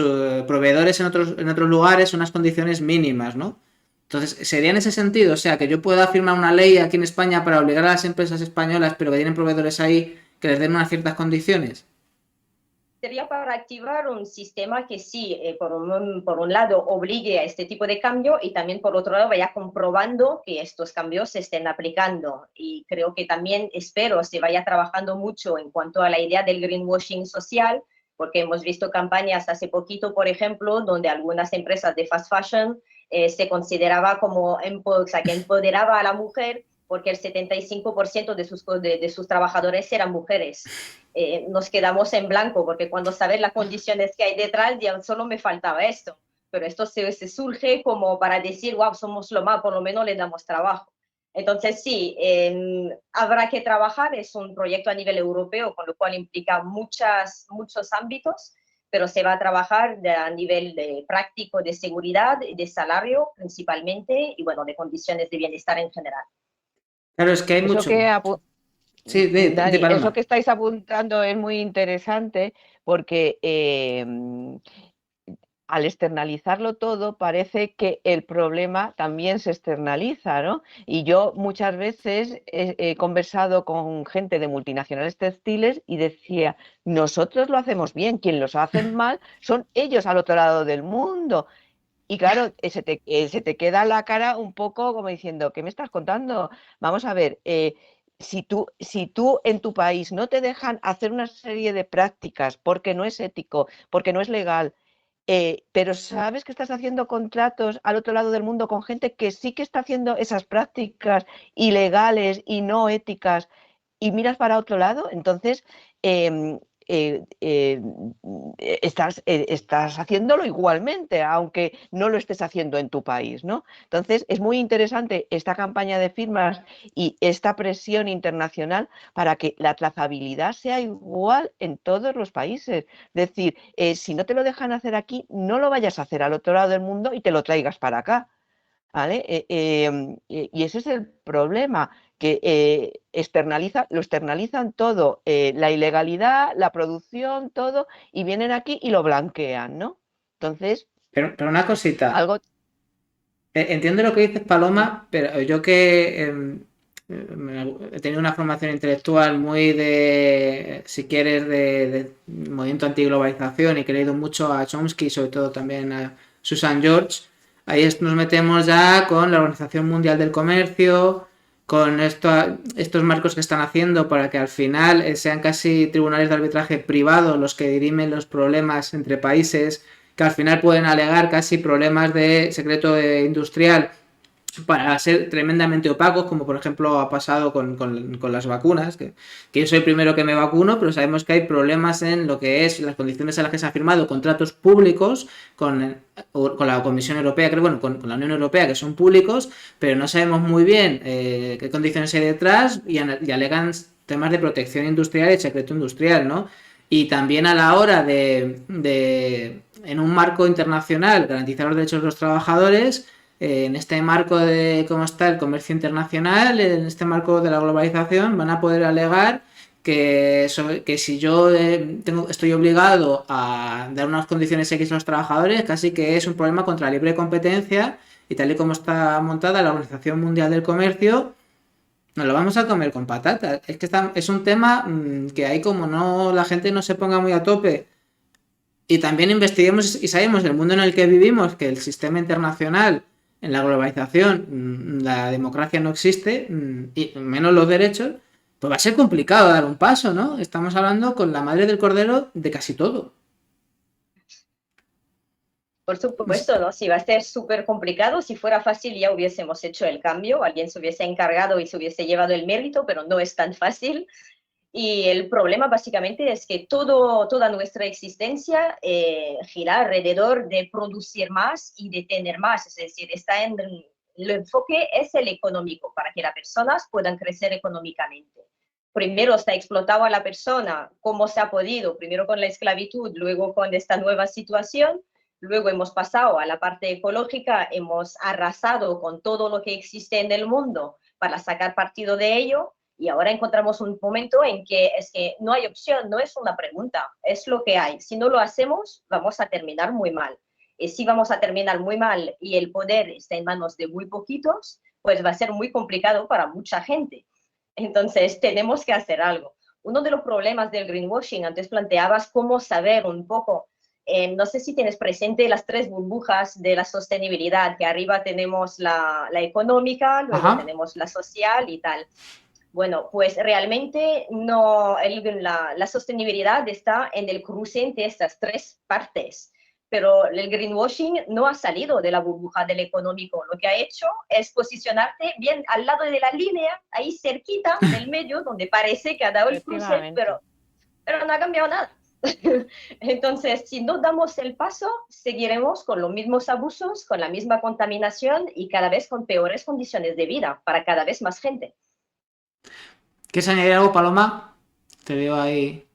proveedores en otros lugares unas condiciones mínimas, ¿no? Entonces, sería en ese sentido, o sea, que yo pueda firmar una ley aquí en España para obligar a las empresas españolas, pero que tienen proveedores ahí, que les den unas ciertas condiciones. sería para activar un sistema que sí, por un lado, obligue a este tipo de cambio y también por otro lado vaya comprobando que estos cambios se estén aplicando. Y creo que también espero se vaya trabajando mucho en cuanto a la idea del greenwashing social, porque hemos visto campañas hace poquito, por ejemplo, donde algunas empresas de fast fashion se consideraba como, o sea, que empoderaba a la mujer porque el 75% de sus trabajadores eran mujeres. Nos quedamos en blanco, porque cuando sabes las condiciones que hay detrás, ya solo me faltaba esto. Pero esto se surge como para decir, wow, somos lo más, por lo menos le damos trabajo. Entonces, sí, habrá que trabajar, es un proyecto a nivel europeo, con lo cual implica muchos ámbitos, pero se va a trabajar a nivel de práctico, de seguridad, de salario principalmente, y bueno, de condiciones de bienestar en general. Claro, es que hay Eso mucho. que Sí, de Dani, eso Paloma. que estáis apuntando es muy interesante porque al externalizarlo todo, parece que el problema también se externaliza, ¿no? Y yo muchas veces he conversado con gente de multinacionales textiles y decía, nosotros lo hacemos bien, quien los hacen mal son ellos al otro lado del mundo. Y claro, se te queda la cara un poco como diciendo, ¿qué me estás contando? Vamos a ver, si tú en tu país no te dejan hacer una serie de prácticas porque no es ético, porque no es legal, pero sabes que estás haciendo contratos al otro lado del mundo con gente que sí que está haciendo esas prácticas ilegales y no éticas y miras para otro lado, entonces em, eh, eh, estás haciéndolo igualmente, aunque no lo estés haciendo en tu país, ¿no? Entonces es muy interesante esta campaña de firmas y esta presión internacional para que la trazabilidad sea igual en todos los países. Es decir, si no te lo dejan hacer aquí, no lo vayas a hacer al otro lado del mundo y te lo traigas para acá. ¿Vale? Y ese es el problema, que lo externalizan todo, la ilegalidad, la producción, todo, y vienen aquí y lo blanquean, ¿no? Entonces, Pero una cosita, algo... entiendo lo que dices, Paloma, pero yo que he tenido una formación intelectual muy de, si quieres, de movimiento antiglobalización y que he leído mucho a Chomsky, sobre todo también a Susan George, ahí nos metemos ya con la Organización Mundial del Comercio, con estos marcos que están haciendo para que al final sean casi tribunales de arbitraje privados los que dirimen los problemas entre países, que al final pueden alegar casi problemas de secreto industrial para ser tremendamente opacos, como por ejemplo ha pasado con las vacunas, que yo soy el primero que me vacuno, pero sabemos que hay problemas en lo que es las condiciones en las que se han firmado contratos públicos con la Comisión Europea, creo, bueno, con la Unión Europea, que son públicos, pero no sabemos muy bien qué condiciones hay detrás y alegan temas de protección industrial y secreto industrial, ¿no? Y también a la hora de en un marco internacional, garantizar los derechos de los trabajadores, en este marco de cómo está el comercio internacional, en este marco de la globalización, van a poder alegar que si yo estoy obligado a dar unas condiciones X a los trabajadores, casi que es un problema contra la libre competencia, y tal y como está montada la Organización Mundial del Comercio, nos lo vamos a comer con patatas. Es que es un tema que ahí, como no la gente no se ponga muy a tope y también investiguemos y sabemos el mundo en el que vivimos, que el sistema internacional, en la globalización, la democracia no existe, y menos los derechos, pues va a ser complicado dar un paso, ¿no? Estamos hablando con la madre del cordero de casi todo. Por supuesto, ¿no? Si va a ser súper complicado, si fuera fácil ya hubiésemos hecho el cambio, alguien se hubiese encargado y se hubiese llevado el mérito, pero no es tan fácil. Y el problema básicamente es que toda nuestra existencia gira alrededor de producir más y de tener más. Es decir, el enfoque es el económico, para que las personas puedan crecer económicamente. Primero se ha explotado a la persona como se ha podido, primero con la esclavitud, luego con esta nueva situación. Luego hemos pasado a la parte ecológica, hemos arrasado con todo lo que existe en el mundo para sacar partido de ello. Y ahora encontramos un momento en que es que no hay opción, no es una pregunta, es lo que hay. Si no lo hacemos, vamos a terminar muy mal. Y si vamos a terminar muy mal y el poder está en manos de muy poquitos, pues va a ser muy complicado para mucha gente. Entonces, tenemos que hacer algo. Uno de los problemas del greenwashing, antes planteabas cómo saber un poco, no sé si tienes presente las tres burbujas de la sostenibilidad, que arriba tenemos la económica, luego Ajá. tenemos la social y tal. Bueno, pues realmente no, la sostenibilidad está en el cruce entre estas tres partes, pero el greenwashing no ha salido de la burbuja del económico. Lo que ha hecho es posicionarte bien al lado de la línea, ahí cerquita del medio, donde parece que ha dado el cruce, pero no ha cambiado nada. Entonces, si no damos el paso, seguiremos con los mismos abusos, con la misma contaminación y cada vez con peores condiciones de vida para cada vez más gente. ¿Quieres añadir algo, Paloma? Te veo ahí.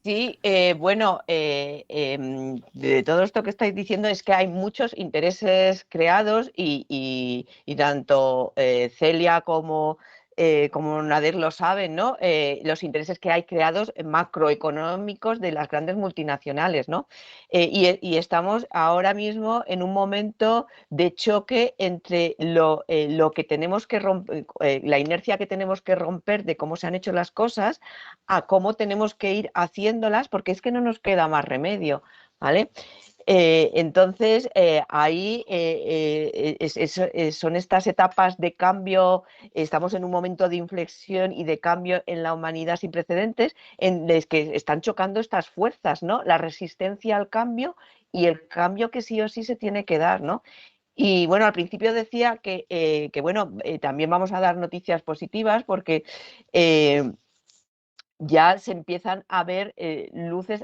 Sí, bueno, de todo esto que estáis diciendo es que hay muchos intereses creados y tanto Celia como como Nader lo sabe, ¿no? Los intereses que hay creados macroeconómicos de las grandes multinacionales, ¿no? Y estamos ahora mismo en un momento de choque entre lo que tenemos que romper, la inercia que tenemos que romper de cómo se han hecho las cosas, a cómo tenemos que ir haciéndolas, porque es que no nos queda más remedio, ¿vale? Entonces, ahí son estas etapas de cambio, estamos en un momento de inflexión y de cambio en la humanidad sin precedentes, en los que están chocando estas fuerzas, ¿no? La resistencia al cambio y el cambio que sí o sí se tiene que dar, ¿no? Y bueno, al principio decía que bueno, también vamos a dar noticias positivas porque ya se empiezan a ver luces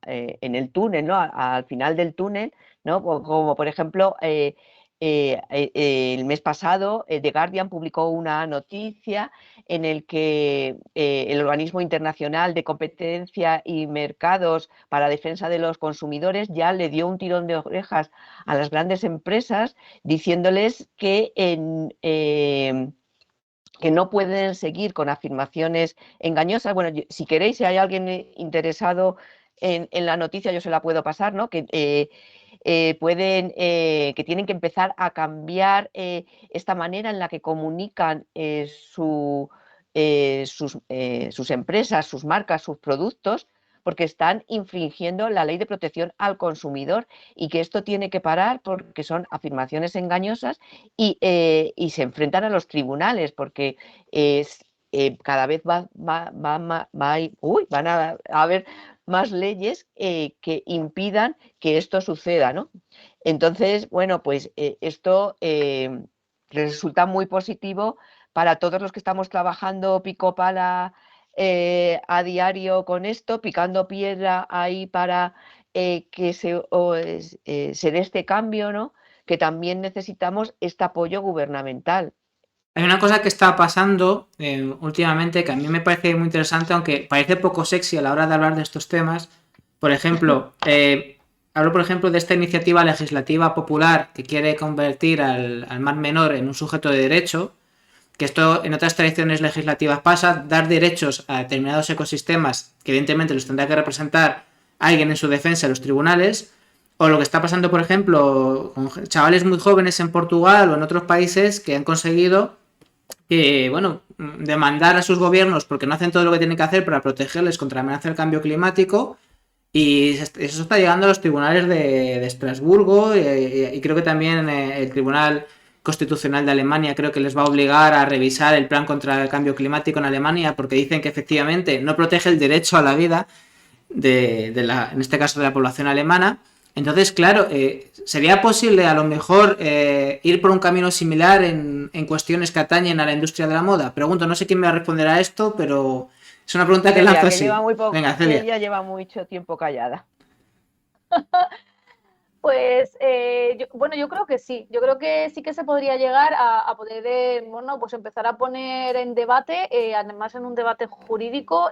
en el túnel, ¿no? Al final del túnel, ¿no? Como por ejemplo, el mes pasado The Guardian publicó una noticia en el que el Organismo Internacional de Competencia y Mercados para la Defensa de los Consumidores ya le dio un tirón de orejas a las grandes empresas diciéndoles que no pueden seguir con afirmaciones engañosas. Bueno, si queréis, si hay alguien interesado en la noticia, yo se la puedo pasar, ¿no? Que que tienen que empezar a cambiar esta manera en la que comunican sus empresas, sus marcas, sus productos, porque están infringiendo la ley de protección al consumidor y que esto tiene que parar porque son afirmaciones engañosas y se enfrentan a los tribunales porque cada vez van a haber más leyes que impidan que esto suceda, ¿no? Entonces, bueno, pues esto resulta muy positivo para todos los que estamos trabajando pico pala a diario con esto, picando piedra ahí para que se dé este cambio, ¿no? Que también necesitamos este apoyo gubernamental. Hay una cosa que está pasando últimamente que a mí me parece muy interesante, aunque parece poco sexy a la hora de hablar de estos temas. Por ejemplo, hablo por ejemplo de esta iniciativa legislativa popular que quiere convertir al Mar Menor en un sujeto de derecho, que esto en otras tradiciones legislativas pasa, dar derechos a determinados ecosistemas, que evidentemente los tendrá que representar alguien en su defensa en los tribunales, o lo que está pasando, por ejemplo, con chavales muy jóvenes en Portugal o en otros países que han conseguido bueno, demandar a sus gobiernos porque no hacen todo lo que tienen que hacer para protegerles contra la amenaza del cambio climático, y eso está llegando a los tribunales de Estrasburgo y creo que también el Tribunal Constitucional de Alemania creo que les va a obligar a revisar el plan contra el cambio climático en Alemania porque dicen que efectivamente no protege el derecho a la vida en este caso de la población alemana. Entonces, claro, ¿sería posible a lo mejor ir por un camino similar en cuestiones que atañen a la industria de la moda? Pregunto, no sé quién me va a responder a esto, pero es una pregunta que lanzo así. Venga, Celia. Ella lleva mucho tiempo callada. Pues bueno, yo creo que sí. Yo creo que sí que se podría llegar a poder, bueno, pues empezar a poner en debate, además en un debate jurídico,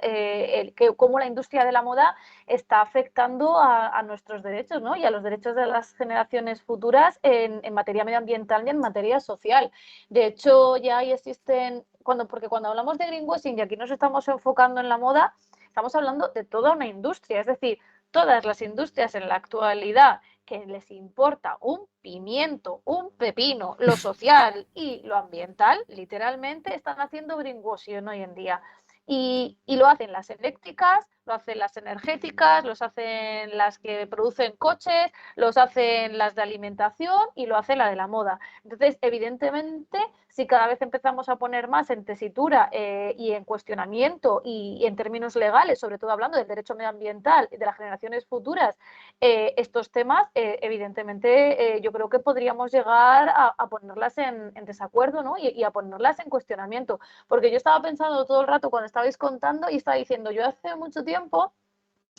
cómo la industria de la moda está afectando a nuestros derechos, ¿no? Y a los derechos de las generaciones futuras en materia medioambiental y en materia social. De hecho, ya ahí existen, porque cuando hablamos de greenwashing y aquí nos estamos enfocando en la moda, estamos hablando de toda una industria, es decir, todas las industrias en la actualidad que les importa un pimiento, un pepino, lo social y lo ambiental, literalmente están haciendo greenwashing hoy en día. Y lo hacen las eléctricas, lo hacen las energéticas, los hacen las que producen coches, los hacen las de alimentación y lo hace la de la moda. Entonces, evidentemente, si cada vez empezamos a poner más en tesitura y en cuestionamiento y en términos legales, sobre todo hablando del derecho medioambiental y de las generaciones futuras, estos temas, evidentemente, yo creo que podríamos llegar a ponerlas en desacuerdo, ¿no? Y a ponerlas en cuestionamiento. Porque yo estaba pensando todo el rato cuando estabais contando y estaba diciendo, yo hace mucho tiempo,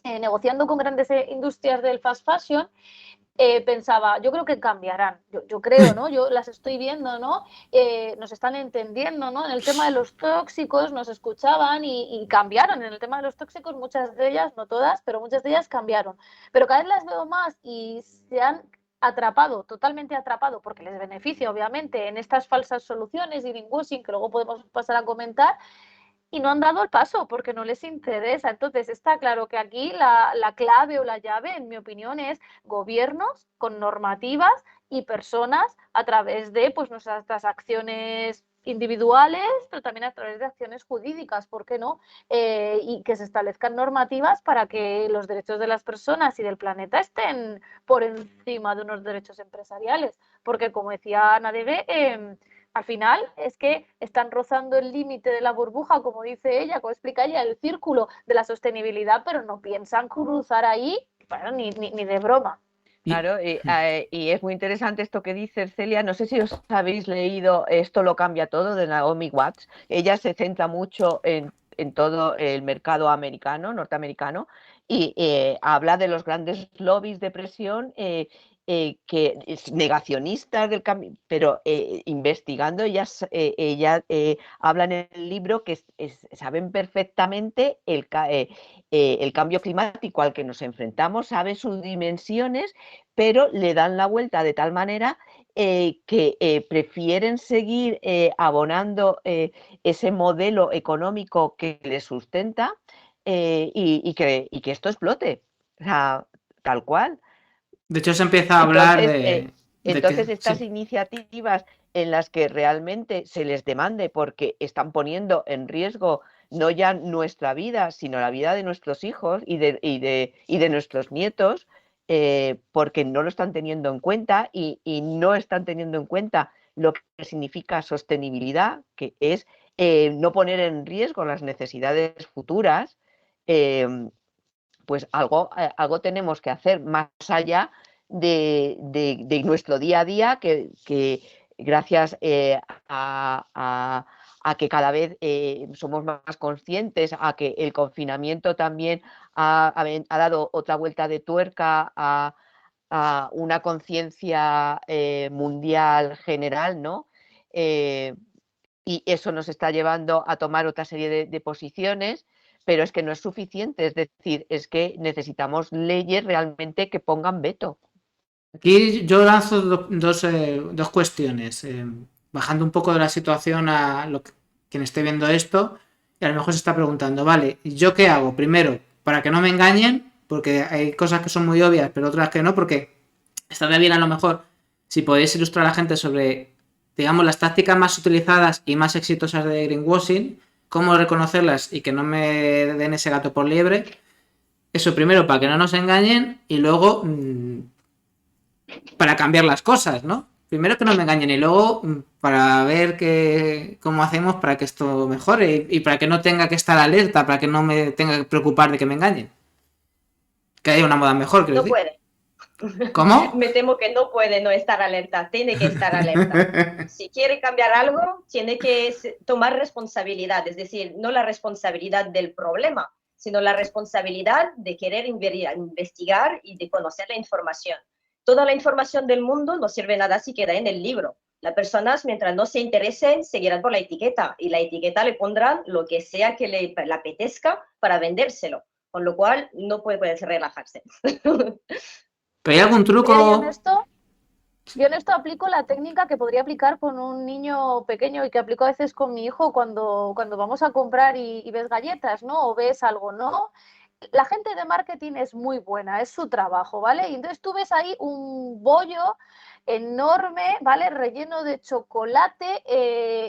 negociando con grandes industrias del fast fashion, pensaba, yo creo que cambiarán, yo creo, ¿no? Yo las estoy viendo, ¿no? Nos están entendiendo, ¿no? En el tema de los tóxicos nos escuchaban y cambiaron. En el tema de los tóxicos, muchas de ellas, no todas, pero muchas de ellas cambiaron. Pero cada vez las veo más y se han atrapado, totalmente atrapado, porque les beneficia obviamente en estas falsas soluciones y greenwashing que luego podemos pasar a comentar, y no han dado el paso porque no les interesa. Entonces está claro que aquí la clave o la llave, en mi opinión, es gobiernos con normativas y personas a través de pues, nuestras acciones individuales, pero también a través de acciones jurídicas, ¿por qué no? Y que se establezcan normativas para que los derechos de las personas y del planeta estén por encima de unos derechos empresariales. Porque, como decía Ana Debe, al final es que están rozando el límite de la burbuja, como dice ella, como explica ella, el círculo de la sostenibilidad, pero no piensan cruzar ahí, bueno, ni de broma. Claro, y es muy interesante esto que dice Celia. No sé si os habéis leído Esto lo cambia todo, de Naomi Watts. Ella se centra mucho en todo el mercado americano, norteamericano, y habla de los grandes lobbies de presión que es negacionistas del cambio, pero investigando, ella habla en el libro que saben perfectamente el cambio climático al que nos enfrentamos, sabe sus dimensiones, pero le dan la vuelta de tal manera que prefieren seguir abonando ese modelo económico que les sustenta y que esto explote, o sea, tal cual. De hecho, se empieza a hablar Entonces, de que... estas Sí. iniciativas en las que realmente se les demande porque están poniendo en riesgo no ya nuestra vida, sino la vida de nuestros hijos y de nuestros nietos, porque no lo están teniendo en cuenta y no están teniendo en cuenta lo que significa sostenibilidad, que es no poner en riesgo las necesidades futuras, pues algo tenemos que hacer más allá de nuestro día a día, que gracias a que cada vez somos más conscientes, a que el confinamiento también ha dado otra vuelta de tuerca a una conciencia mundial general, ¿no? Y eso nos está llevando a tomar otra serie de posiciones, pero es que no es suficiente, es decir, es que necesitamos leyes realmente que pongan veto. Aquí yo lanzo dos cuestiones, bajando un poco de la situación a quien esté viendo esto y a lo mejor se está preguntando, vale, ¿yo qué hago? Primero, para que no me engañen, porque hay cosas que son muy obvias, pero otras que no, porque estaría bien a lo mejor si podéis ilustrar a la gente sobre, digamos, las tácticas más utilizadas y más exitosas de greenwashing, cómo reconocerlas y que no me den ese gato por liebre. Eso primero, para que no nos engañen y luego... para cambiar las cosas, ¿no? Primero que no me engañen y luego para ver cómo hacemos para que esto mejore y para que no tenga que estar alerta, para que no me tenga que preocupar de que me engañen. Que haya una moda mejor, quiero No decir. puede. ¿Cómo? Me temo que no puede no estar alerta, tiene que estar alerta. Si quiere cambiar algo, tiene que tomar responsabilidad, es decir, no la responsabilidad del problema, sino la responsabilidad de querer investigar y de conocer la información. Toda la información del mundo no sirve nada si queda en el libro. Las personas, mientras no se interesen, seguirán por la etiqueta y la etiqueta le pondrán lo que sea que le apetezca para vendérselo, con lo cual no puede relajarse. ¿Pero hay algún Mira, truco? yo en esto aplico la técnica que podría aplicar con un niño pequeño y que aplico a veces con mi hijo cuando vamos a comprar y ves galletas, ¿no? O ves algo, ¿no? La gente de marketing es muy buena, es su trabajo, ¿vale? Y entonces tú ves ahí un bollo enorme, ¿vale? Relleno de chocolate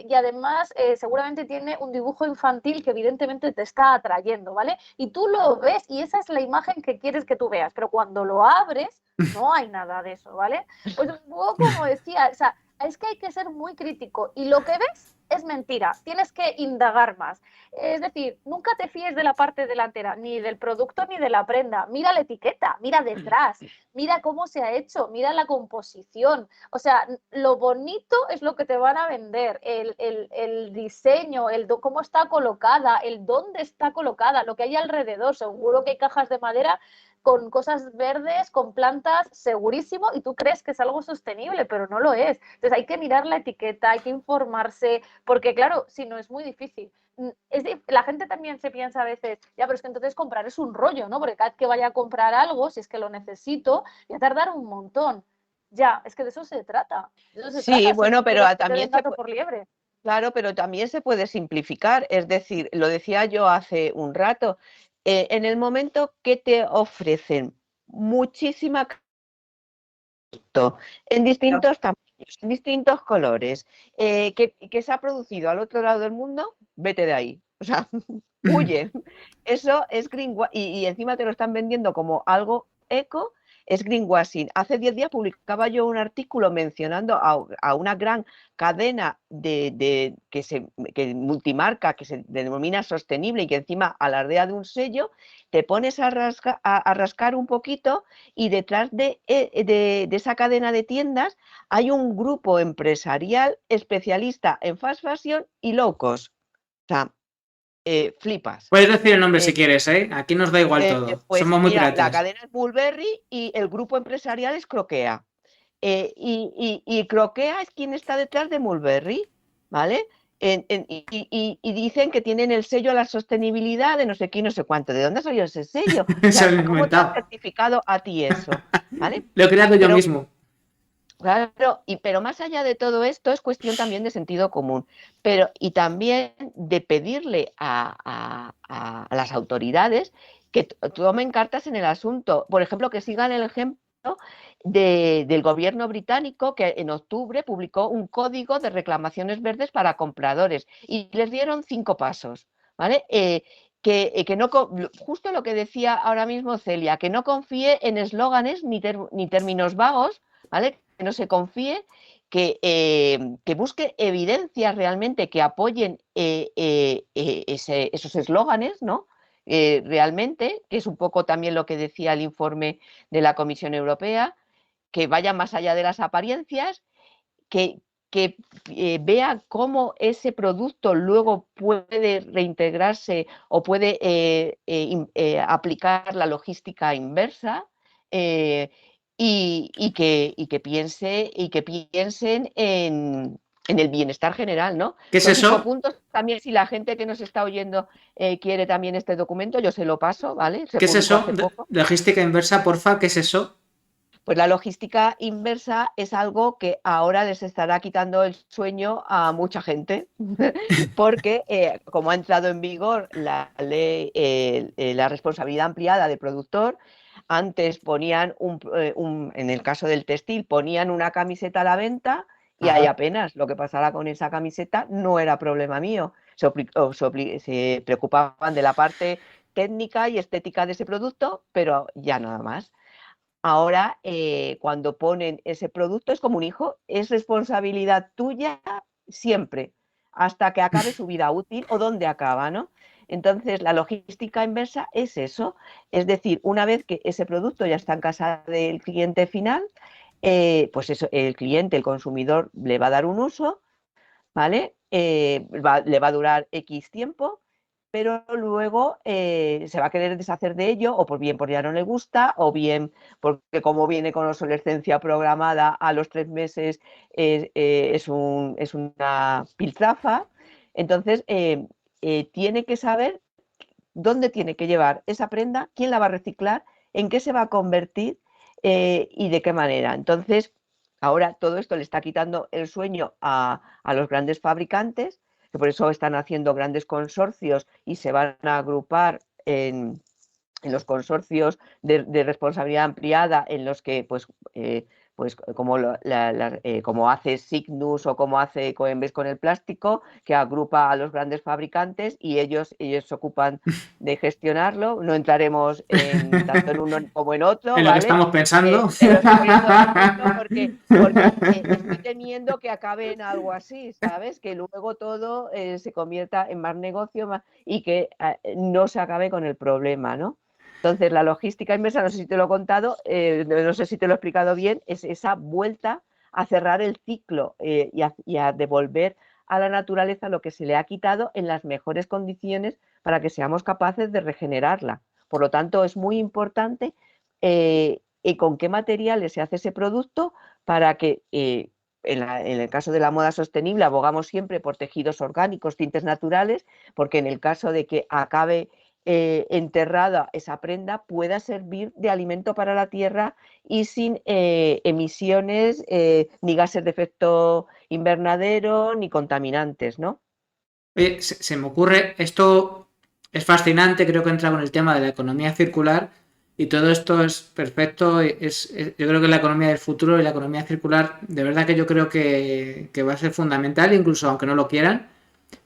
y además seguramente tiene un dibujo infantil que evidentemente te está atrayendo, ¿vale? Y tú lo ves y esa es la imagen que quieres que tú veas, pero cuando lo abres no hay nada de eso, ¿vale? Pues un poco como decía, o sea, es que hay que ser muy crítico y lo que ves es mentira, tienes que indagar más. Es decir, nunca te fíes de la parte delantera, ni del producto ni de la prenda. Mira la etiqueta, mira detrás, mira cómo se ha hecho, mira la composición. O sea, lo bonito es lo que te van a vender, el diseño, cómo está colocada, el dónde está colocada, lo que hay alrededor. Seguro que hay cajas de madera con cosas verdes, con plantas, segurísimo, y tú crees que es algo sostenible, pero no lo es. Entonces hay que mirar la etiqueta, hay que informarse, porque claro, si no es muy difícil. La gente también se piensa a veces, ya, pero es que entonces comprar es un rollo, ¿no? Porque cada vez que vaya a comprar algo, si es que lo necesito, voy a tardar un montón. Ya, es que de eso se trata. De eso se Sí, trata, si bueno, no pero quieres que te también den gato por liebre. claro, pero también se puede simplificar. Es decir, lo decía yo hace un rato, en el momento que te ofrecen muchísima en distintos tamaños, en distintos colores, que se ha producido al otro lado del mundo, vete de ahí. O sea, huye. Eso es y encima te lo están vendiendo como algo eco, es greenwashing. Hace 10 días publicaba yo un artículo mencionando a una gran cadena que multimarca, que se denomina sostenible y que encima alardea de un sello. Te pones a rascar un poquito y detrás de esa cadena de tiendas hay un grupo empresarial especialista en fast fashion y low cost. O sea, flipas. Puedes decir el nombre si quieres, ¿eh? Aquí nos da igual todo. Pues Somos muy mira, la piratas. cadena es Burberry y el grupo empresarial es Croquea. Y Croquea es quien está detrás de Mulberry, ¿vale? Y dicen que tienen el sello a la sostenibilidad de no sé qué y no sé cuánto. ¿De dónde ha salido ese sello? O Se sea, lo he ¿cómo te han inventado. certificado a ti eso? ¿Vale? Lo he creado yo Pero mismo. claro, pero más allá de todo esto es cuestión también de sentido común, y también de pedirle a las autoridades que tomen cartas en el asunto. Por ejemplo, que sigan el ejemplo del gobierno británico, que en octubre publicó un código de reclamaciones verdes para compradores y les dieron 5 pasos, ¿vale? Que no, justo lo que decía ahora mismo Celia, que no confíe en eslóganes ni términos vagos, ¿vale? Que no se confíe, que busque evidencias realmente que apoyen esos eslóganes, ¿no? Realmente, que es un poco también lo que decía el informe de la Comisión Europea, que vaya más allá de las apariencias, que, que vea cómo ese producto luego puede reintegrarse o puede aplicar la logística inversa. Y que piensen en el bienestar general, ¿no? ¿Qué es Son 5 eso? puntos. También, si la gente que nos está oyendo quiere también este documento, yo se lo paso, ¿vale? Se ¿Qué es publicó eso? hace poco. Logística inversa, porfa. ¿Qué es eso? Pues la logística inversa es algo que ahora les estará quitando el sueño a mucha gente, porque como ha entrado en vigor la ley, la responsabilidad ampliada del productor, antes ponían en el caso del textil, ponían una camiseta a la venta y ahí Ajá. apenas lo que pasara con esa camiseta no era problema mío. Se preocupaban de la parte técnica y estética de ese producto, pero ya nada más. Ahora, cuando ponen ese producto, es como un hijo, es responsabilidad tuya siempre, hasta que acabe su vida útil o donde acaba, ¿no? Entonces, la logística inversa es eso, es decir, una vez que ese producto ya está en casa del cliente final, pues eso, el cliente, el consumidor, le va a dar un uso, ¿vale? Le va a durar X tiempo, pero luego se va a querer deshacer de ello, o por bien porque ya no le gusta, o bien porque como viene con obsolescencia programada a los 3 meses es una piltrafa. Entonces, tiene que saber dónde tiene que llevar esa prenda, quién la va a reciclar, en qué se va a convertir y de qué manera. Entonces, ahora todo esto le está quitando el sueño a los grandes fabricantes, que por eso están haciendo grandes consorcios y se van a agrupar en los consorcios de responsabilidad ampliada en los que pues como hace Signus o como hace Coembes con el plástico, que agrupa a los grandes fabricantes y ellos se ocupan de gestionarlo. No entraremos tanto en uno como en otro, En lo que ¿vale? estamos pensando. Te lo estoy poniendo de ejemplo porque estoy temiendo que acabe en algo así, ¿sabes? Que luego todo se convierta en más negocio y que no se acabe con el problema, ¿no? Entonces, la logística inversa, no sé si te lo he contado, no sé si te lo he explicado bien, es esa vuelta a cerrar el ciclo y a devolver a la naturaleza lo que se le ha quitado en las mejores condiciones para que seamos capaces de regenerarla. Por lo tanto, es muy importante con qué materiales se hace ese producto para que, en el caso de la moda sostenible, abogamos siempre por tejidos orgánicos, tintes naturales, porque en el caso de que acabe enterrada esa prenda pueda servir de alimento para la tierra y sin emisiones, ni gases de efecto invernadero, ni contaminantes, ¿no? Oye, se me ocurre, esto es fascinante, creo que entra con el tema de la economía circular y todo esto es perfecto. Yo creo que la economía del futuro y la economía circular, de verdad que yo creo que va a ser fundamental, incluso aunque no lo quieran.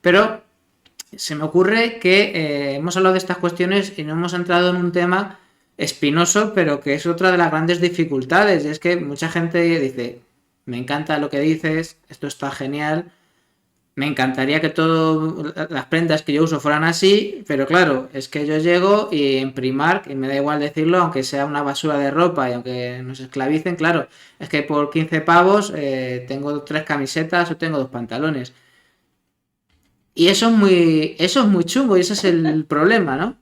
Pero se me ocurre que hemos hablado de estas cuestiones y no hemos entrado en un tema espinoso, pero que es otra de las grandes dificultades. Y es que mucha gente dice, me encanta lo que dices, esto está genial. Me encantaría que todas las prendas que yo uso fueran así, pero claro, es que yo llego y en Primark, y me da igual decirlo, aunque sea una basura de ropa y aunque nos esclavicen, claro, es que por 15 pavos tengo 3 camisetas o tengo 2 pantalones. Y eso es muy chungo y ese es el problema, ¿no?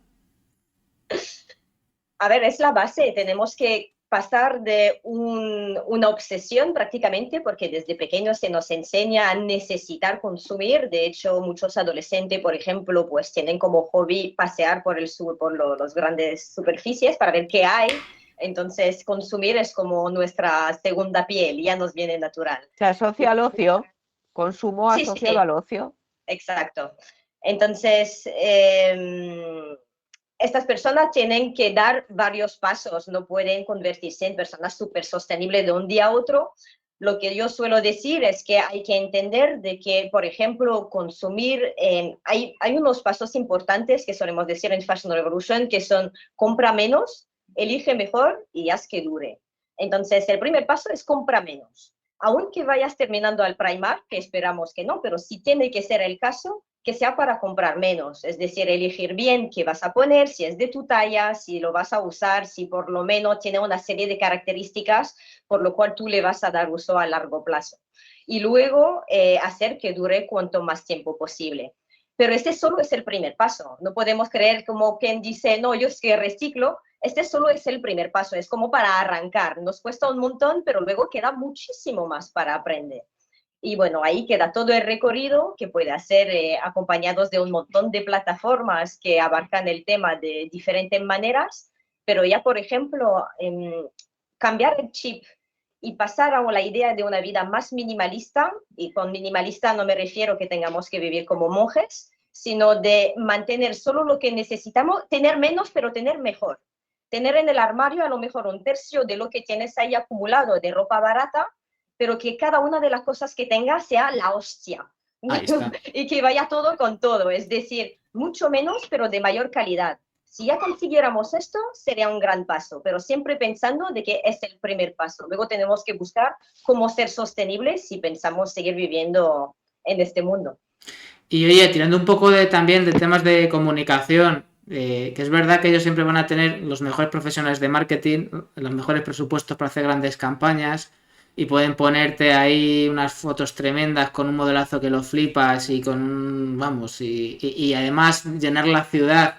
A ver, es la base. Tenemos que pasar de una obsesión prácticamente, porque desde pequeños se nos enseña a necesitar consumir. De hecho, muchos adolescentes, por ejemplo, pues tienen como hobby pasear por los grandes superficies para ver qué hay. Entonces, consumir es como nuestra segunda piel, ya nos viene natural. Se asocia al ocio, consumo Sí, asociado sí, al ocio. exacto. Entonces, estas personas tienen que dar varios pasos, no pueden convertirse en personas súper sostenibles de un día a otro. Lo que yo suelo decir es que hay que entender de que, por ejemplo, consumir, hay unos pasos importantes que solemos decir en Fashion Revolution, que son compra menos, elige mejor y haz que dure. Entonces, el primer paso es compra menos. Aunque vayas terminando al Primark, que esperamos que no, pero si tiene que ser el caso, que sea para comprar menos, es decir, elegir bien qué vas a poner, si es de tu talla, si lo vas a usar, si por lo menos tiene una serie de características por lo cual tú le vas a dar uso a largo plazo. Y luego hacer que dure cuanto más tiempo posible. Pero este solo es el primer paso. No podemos creer como quien dice, no, yo es que reciclo. Este solo es el primer paso, es como para arrancar. Nos cuesta un montón, pero luego queda muchísimo más para aprender. Y bueno, ahí queda todo el recorrido que puede hacer acompañados de un montón de plataformas que abarcan el tema de diferentes maneras, pero ya, por ejemplo, cambiar el chip y pasar a la idea de una vida más minimalista, y con minimalista no me refiero que tengamos que vivir como monjes, sino de mantener solo lo que necesitamos, tener menos, pero tener mejor. Tener en el armario a lo mejor un tercio de lo que tienes ahí acumulado de ropa barata, pero que cada una de las cosas que tengas sea la hostia. Ahí está. Y que vaya todo con todo, es decir, mucho menos, pero de mayor calidad. Si ya consiguiéramos esto, sería un gran paso, pero siempre pensando de que es el primer paso. Luego tenemos que buscar cómo ser sostenibles si pensamos seguir viviendo en este mundo. Y oye, tirando un poco también de temas de comunicación, que es verdad que ellos siempre van a tener los mejores profesionales de marketing, los mejores presupuestos para hacer grandes campañas y pueden ponerte ahí unas fotos tremendas con un modelazo que lo flipas y con, vamos, y además llenar la ciudad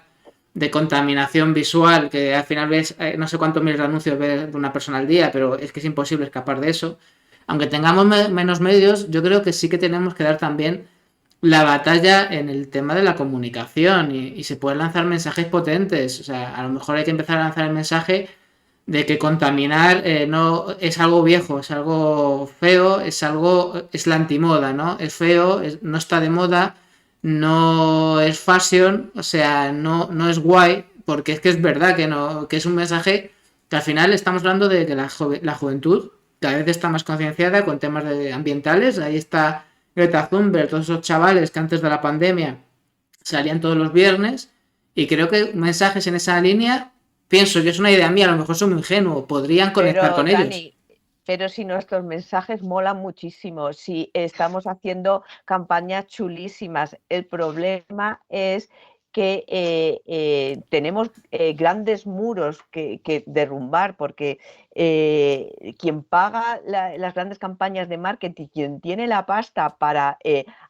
de contaminación visual, que al final ves, no sé cuántos miles de anuncios ves de una persona al día, pero es que es imposible escapar de eso. Aunque tengamos menos medios, yo creo que sí que tenemos que dar también la batalla en el tema de la comunicación y se pueden lanzar mensajes potentes. O sea, a lo mejor hay que empezar a lanzar el mensaje de que contaminar no es algo viejo, es algo feo, es la antimoda, ¿no? Es feo, no está de moda, no es fashion, o sea, no es guay, porque es que es verdad que no, que es un mensaje que al final estamos hablando de que la juventud cada vez está más concienciada con temas ambientales. Ahí está Greta Thunberg, todos esos chavales que antes de la pandemia salían todos los viernes, y creo que mensajes en esa línea, pienso que es una idea mía, a lo mejor soy muy ingenuo, podrían conectar con Dani, ellos. pero si nuestros mensajes molan muchísimo, si estamos haciendo campañas chulísimas, el problema es que tenemos grandes muros que derrumbar, porque quien paga las grandes campañas de marketing, quien tiene la pasta para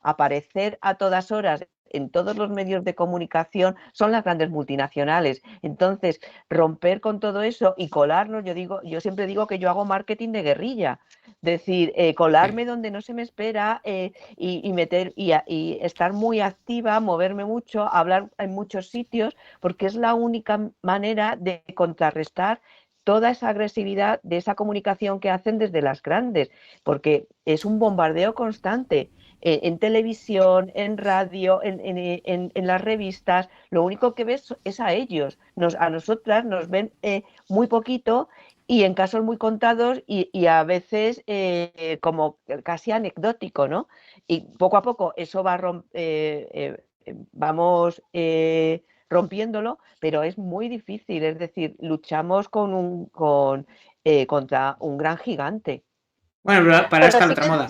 aparecer a todas horas en todos los medios de comunicación son las grandes multinacionales. Entonces, romper con todo eso y colarnos, yo siempre digo que yo hago marketing de guerrilla, es decir, colarme donde no se me espera y estar muy activa, moverme mucho, hablar en muchos sitios, porque es la única manera de contrarrestar toda esa agresividad de esa comunicación que hacen desde las grandes, porque es un bombardeo constante en televisión, en radio, en las revistas. Lo único que ves es a ellos. A nosotras nos ven muy poquito y en casos muy contados y a veces como casi anecdótico, ¿no? Y poco a poco eso vamos rompiéndolo, pero es muy difícil, es decir, luchamos contra un gran gigante. Bueno, para esta otra moda.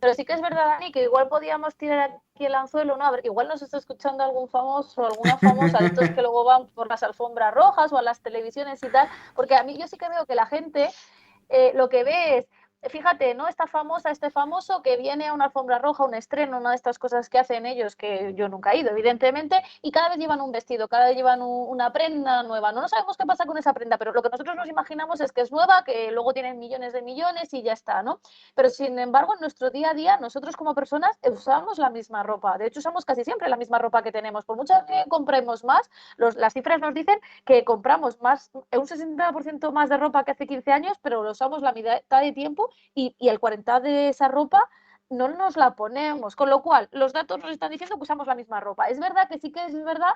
Pero sí que es verdad, Dani, que igual podíamos tirar aquí el anzuelo, ¿no? A ver, igual nos está escuchando algún famoso o alguna famosa de estos que luego van por las alfombras rojas o a las televisiones y tal, porque a mí yo sí que veo que la gente lo que ve es, fíjate, ¿no? Esta famosa, este famoso que viene a una alfombra roja, un estreno, una de estas cosas que hacen ellos, que yo nunca he ido, evidentemente, y cada vez llevan un vestido, cada vez llevan una prenda nueva. No sabemos qué pasa con esa prenda, pero lo que nosotros nos imaginamos es que es nueva, que luego tienen millones de millones y ya está, ¿no? Pero sin embargo, en nuestro día a día, nosotros como personas usamos la misma ropa. De hecho, usamos casi siempre la misma ropa que tenemos. Por mucho que compremos más, las cifras nos dicen que compramos más, un 60% más de ropa que hace 15 años, pero lo usamos la mitad de tiempo y el 40% de esa ropa no nos la ponemos, con lo cual los datos nos están diciendo que usamos la misma ropa. Es verdad que sí que es verdad,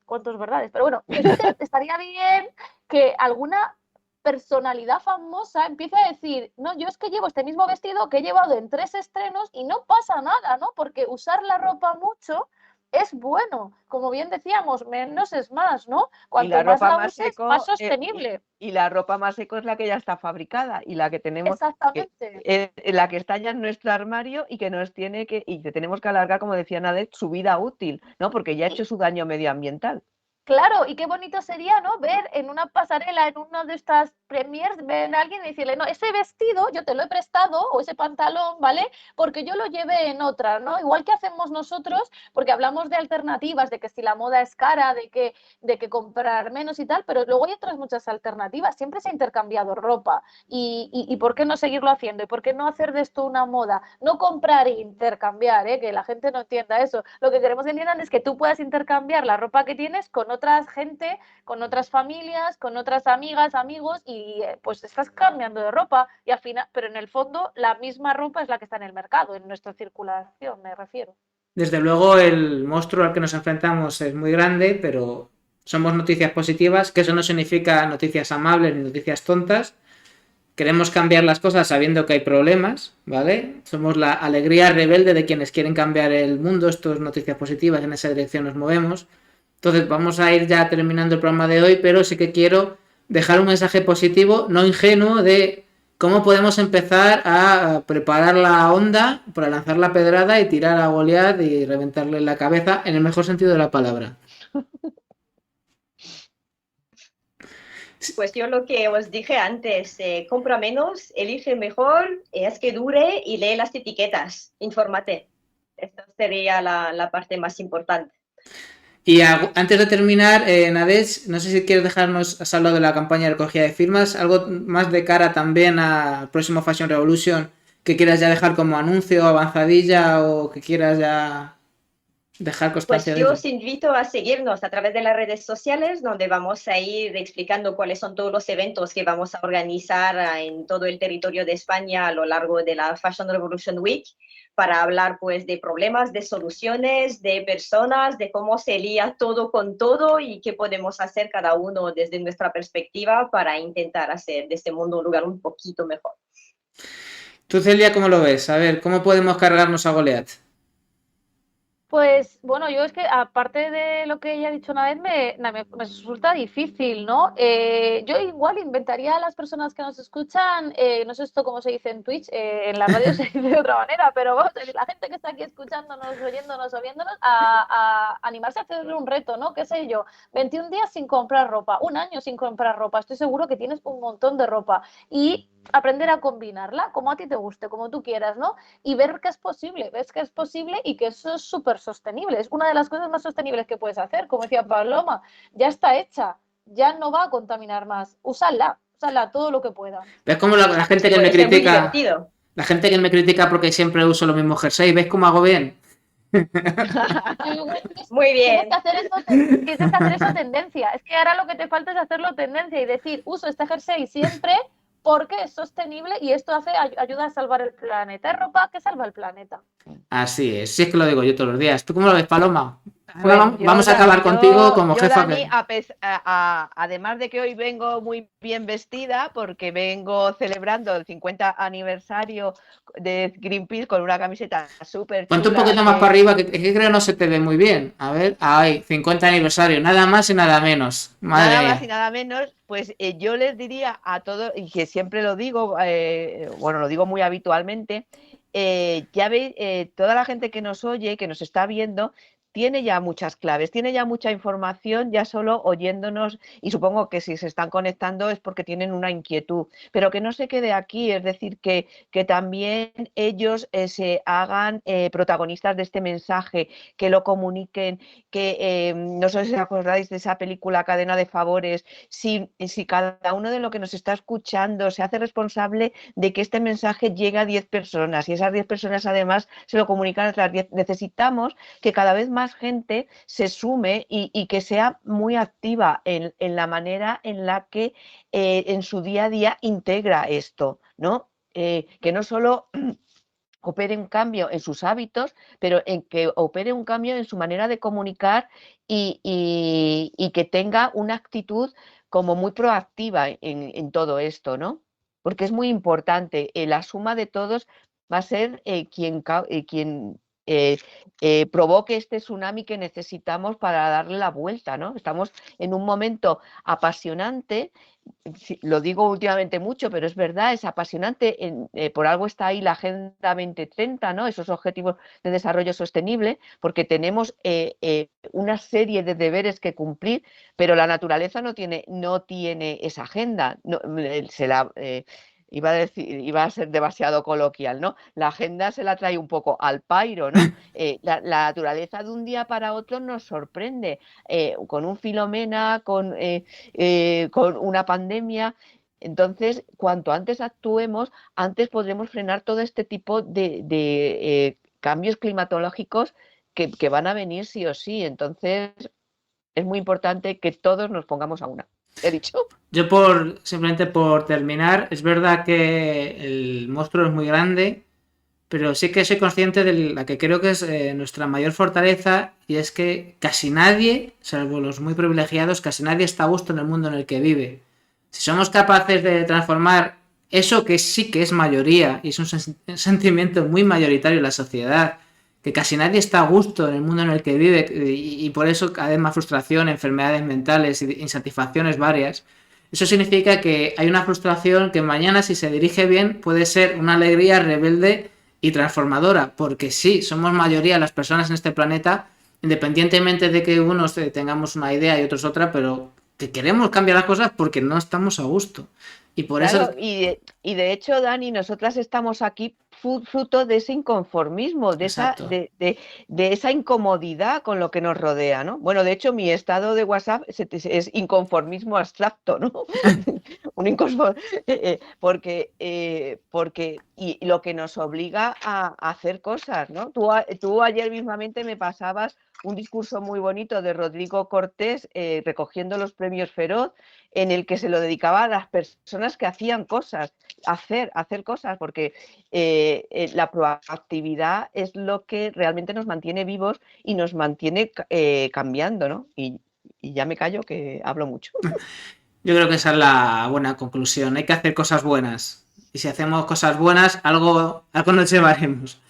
cuántas verdades, pero bueno, que sí que estaría bien que alguna personalidad famosa empiece a decir, no, yo es que llevo este mismo vestido que he llevado en 3 estrenos y no pasa nada, ¿no? Porque usar la ropa mucho es bueno, como bien decíamos, menos es más, ¿no? Cuanto más la uses, más sostenible. Y la ropa más eco es la que ya está fabricada y la que tenemos, exactamente, la que está ya en nuestro armario y que tenemos que alargar, como decía Nadet, su vida útil, ¿no? Porque ya ha hecho su daño medioambiental. Claro, y qué bonito sería, ¿no? Ver en una pasarela, en una de estas premiers, ver a alguien y decirle, no, ese vestido yo te lo he prestado, o ese pantalón, ¿vale? Porque yo lo llevé en otra, ¿no? Igual que hacemos nosotros, porque hablamos de alternativas, de que si la moda es cara, de que comprar menos y tal, pero luego hay otras muchas alternativas. Siempre se ha intercambiado ropa. ¿Y por qué no seguirlo haciendo? ¿Y por qué no hacer de esto una moda? No comprar e intercambiar, que la gente no entienda eso. Lo que queremos que entiendan es que tú puedas intercambiar la ropa que tienes con otra gente, con otras familias, con otras amigas, amigos, y pues estás cambiando de ropa y al final, pero en el fondo la misma ropa es la que está en el mercado, en nuestra circulación, me refiero. Desde luego el monstruo al que nos enfrentamos es muy grande, pero somos noticias positivas, que eso no significa noticias amables ni noticias tontas. Queremos cambiar las cosas sabiendo que hay problemas, ¿vale? Somos la alegría rebelde de quienes quieren cambiar el mundo. Esto es noticias positivas, en esa dirección nos movemos. Entonces vamos a ir ya terminando el programa de hoy, pero sí que quiero dejar un mensaje positivo, no ingenuo, de cómo podemos empezar a preparar la onda para lanzar la pedrada y tirar a Goliat y reventarle la cabeza en el mejor sentido de la palabra. Pues yo lo que os dije antes, compra menos, elige mejor, haz que dure y lee las etiquetas, infórmate. Esta sería la parte más importante. Y antes de terminar, Nadej, no sé si quieres dejarnos, has hablado de la campaña de recogida de firmas, algo más de cara también al próximo Fashion Revolution que quieras ya dejar como anuncio, avanzadilla o que quieras ya dejar constancia de ello. Pues yo os invito a seguirnos a través de las redes sociales, donde vamos a ir explicando cuáles son todos los eventos que vamos a organizar en todo el territorio de España a lo largo de la Fashion Revolution Week, para hablar pues de problemas, de soluciones, de personas, de cómo se lía todo con todo y qué podemos hacer cada uno desde nuestra perspectiva para intentar hacer de este mundo un lugar un poquito mejor. Tú, Celia, ¿cómo lo ves? A ver, ¿cómo podemos cargarnos a Goliat? Pues bueno, yo es que aparte de lo que ella ha dicho una vez, me resulta difícil, ¿no? Yo igual inventaría a las personas que nos escuchan, no sé esto cómo se dice en Twitch, en la radio se dice de otra manera, pero vamos, la gente que está aquí escuchándonos, oyéndonos o viéndonos, a animarse a hacer un reto, ¿no? ¿Qué sé yo? 21 días sin comprar ropa, un año sin comprar ropa, estoy seguro que tienes un montón de ropa y aprender a combinarla como a ti te guste, como tú quieras, ¿no? Y ver que es posible, ves que es posible y que eso es súper súper sostenible. Es una de las cosas más sostenibles que puedes hacer. Como decía Paloma, ya está hecha, ya no va a contaminar más. Úsala todo lo que pueda. ¿Ves cómo la gente que me Puede ser muy critica, divertido. la gente que me critica porque siempre uso los mismos jerseys, ¿ves cómo hago bien? Muy bien. Tienes que hacer eso tendencia. Es que ahora lo que te falta es hacerlo tendencia y decir, uso este jersey siempre porque es sostenible y esto ayuda a salvar el planeta. Es ropa que salva el planeta. Así es, si es que lo digo yo todos los días. ¿Tú cómo lo ves, Paloma? Bueno, Vamos a acabar contigo como jefa. Dani, además de que hoy vengo muy bien vestida, porque vengo celebrando el 50 aniversario de Greenpeace con una camiseta súper chula. Ponte un poquito más para arriba, que creo que no se te ve muy bien. A ver, ahí, 50 aniversario, nada más y nada menos. Madre nada mía. más y nada menos, pues yo les diría a todos, y que siempre lo digo, bueno, lo digo muy habitualmente, ya veis, toda la gente que nos oye, que nos está viendo, tiene ya muchas claves, tiene ya mucha información, ya solo oyéndonos, y supongo que si se están conectando es porque tienen una inquietud, pero que no se quede aquí, es decir, que también ellos se hagan protagonistas de este mensaje, que lo comuniquen, que no sé si os acordáis de esa película Cadena de Favores, si cada uno de los que nos está escuchando se hace responsable de que este mensaje llegue a 10 personas, y esas 10 personas además se lo comunican a otras 10, necesitamos que cada vez más gente se sume y que sea muy activa en la manera en la que en su día a día integra esto, ¿no? Que no solo opere un cambio en sus hábitos, pero en que opere un cambio en su manera de comunicar y que tenga una actitud como muy proactiva en todo esto, ¿no? Porque es muy importante, la suma de todos va a ser quien provoque este tsunami que necesitamos para darle la vuelta, ¿no? Estamos en un momento apasionante, lo digo últimamente mucho, pero es verdad, es apasionante, por algo está ahí la Agenda 2030, ¿no? Esos objetivos de desarrollo sostenible, porque tenemos una serie de deberes que cumplir, pero la naturaleza no tiene esa agenda, no, iba a ser demasiado coloquial, ¿no? La agenda se la trae un poco al pairo, ¿no? La naturaleza de un día para otro nos sorprende, con un Filomena, con una pandemia. Entonces, cuanto antes actuemos, antes podremos frenar todo este tipo de cambios climatológicos que van a venir sí o sí. Entonces, es muy importante que todos nos pongamos a una. ¿He dicho? Yo simplemente por terminar, es verdad que el monstruo es muy grande, pero sí que soy consciente de la que creo que es nuestra mayor fortaleza, y es que casi nadie, salvo los muy privilegiados, casi nadie está a gusto en el mundo en el que vive. Si somos capaces de transformar eso que sí que es mayoría, y es un sentimiento muy mayoritario en la sociedad, que casi nadie está a gusto en el mundo en el que vive, y por eso cada vez más frustración, enfermedades mentales, insatisfacciones varias. Eso significa que hay una frustración que mañana, si se dirige bien, puede ser una alegría rebelde y transformadora, porque sí, somos mayoría las personas en este planeta, independientemente de que unos tengamos una idea y otros otra, pero que queremos cambiar las cosas porque no estamos a gusto. Y por Claro, eso... y de hecho, Dani, nosotras estamos aquí fruto de ese inconformismo, de Exacto. esa incomodidad con lo que nos rodea, ¿no? Bueno, de hecho, mi estado de WhatsApp es inconformismo abstracto, ¿no? Porque y lo que nos obliga a hacer cosas, ¿no? Tú ayer mismamente me pasabas un discurso muy bonito de Rodrigo Cortés recogiendo los premios Feroz, en el que se lo dedicaba a las personas que hacían cosas, hacer cosas, porque la proactividad es lo que realmente nos mantiene vivos y nos mantiene cambiando, ¿no? Y ya me callo, que hablo mucho. Yo creo que esa es la buena conclusión. Hay que hacer cosas buenas. Y si hacemos cosas buenas, algo nos llevaremos.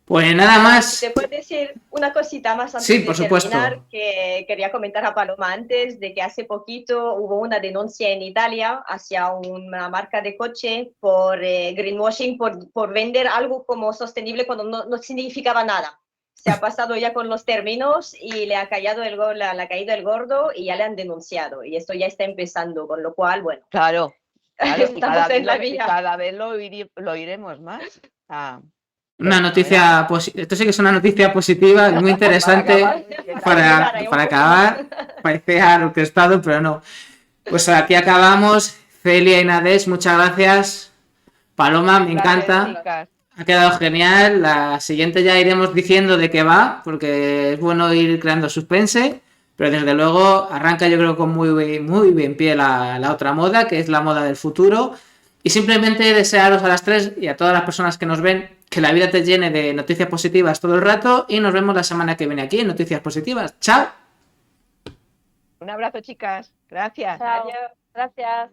Pues nada más. ¿Te puedo decir una cosita más antes Sí, de por supuesto. terminar? Que quería comentar a Paloma antes de que hace poquito hubo una denuncia en Italia hacia una marca de coche por greenwashing, por vender algo como sostenible cuando no significaba nada. Se ha pasado ya con los términos y le ha caído le ha caído el gordo y ya le han denunciado. Y esto ya está empezando, con lo cual, bueno. Claro. Y Estamos en la vía. cada vez lo oiremos más. Una noticia, esto sí que es una noticia positiva, muy interesante para acabar. Parecía orquestado, pero no. Pues aquí acabamos. Celia y Nadés, muchas gracias. Paloma, me encanta. Chicas. Ha quedado genial. La siguiente ya iremos diciendo de qué va, porque es bueno ir creando suspense. Pero desde luego arranca yo creo con muy bien pie la otra moda, que es la moda del futuro. Y simplemente desearos a las tres y a todas las personas que nos ven que la vida te llene de noticias positivas todo el rato. Y nos vemos la semana que viene aquí en Noticias Positivas. ¡Chao! Un abrazo, chicas. Gracias. Chao. Gracias.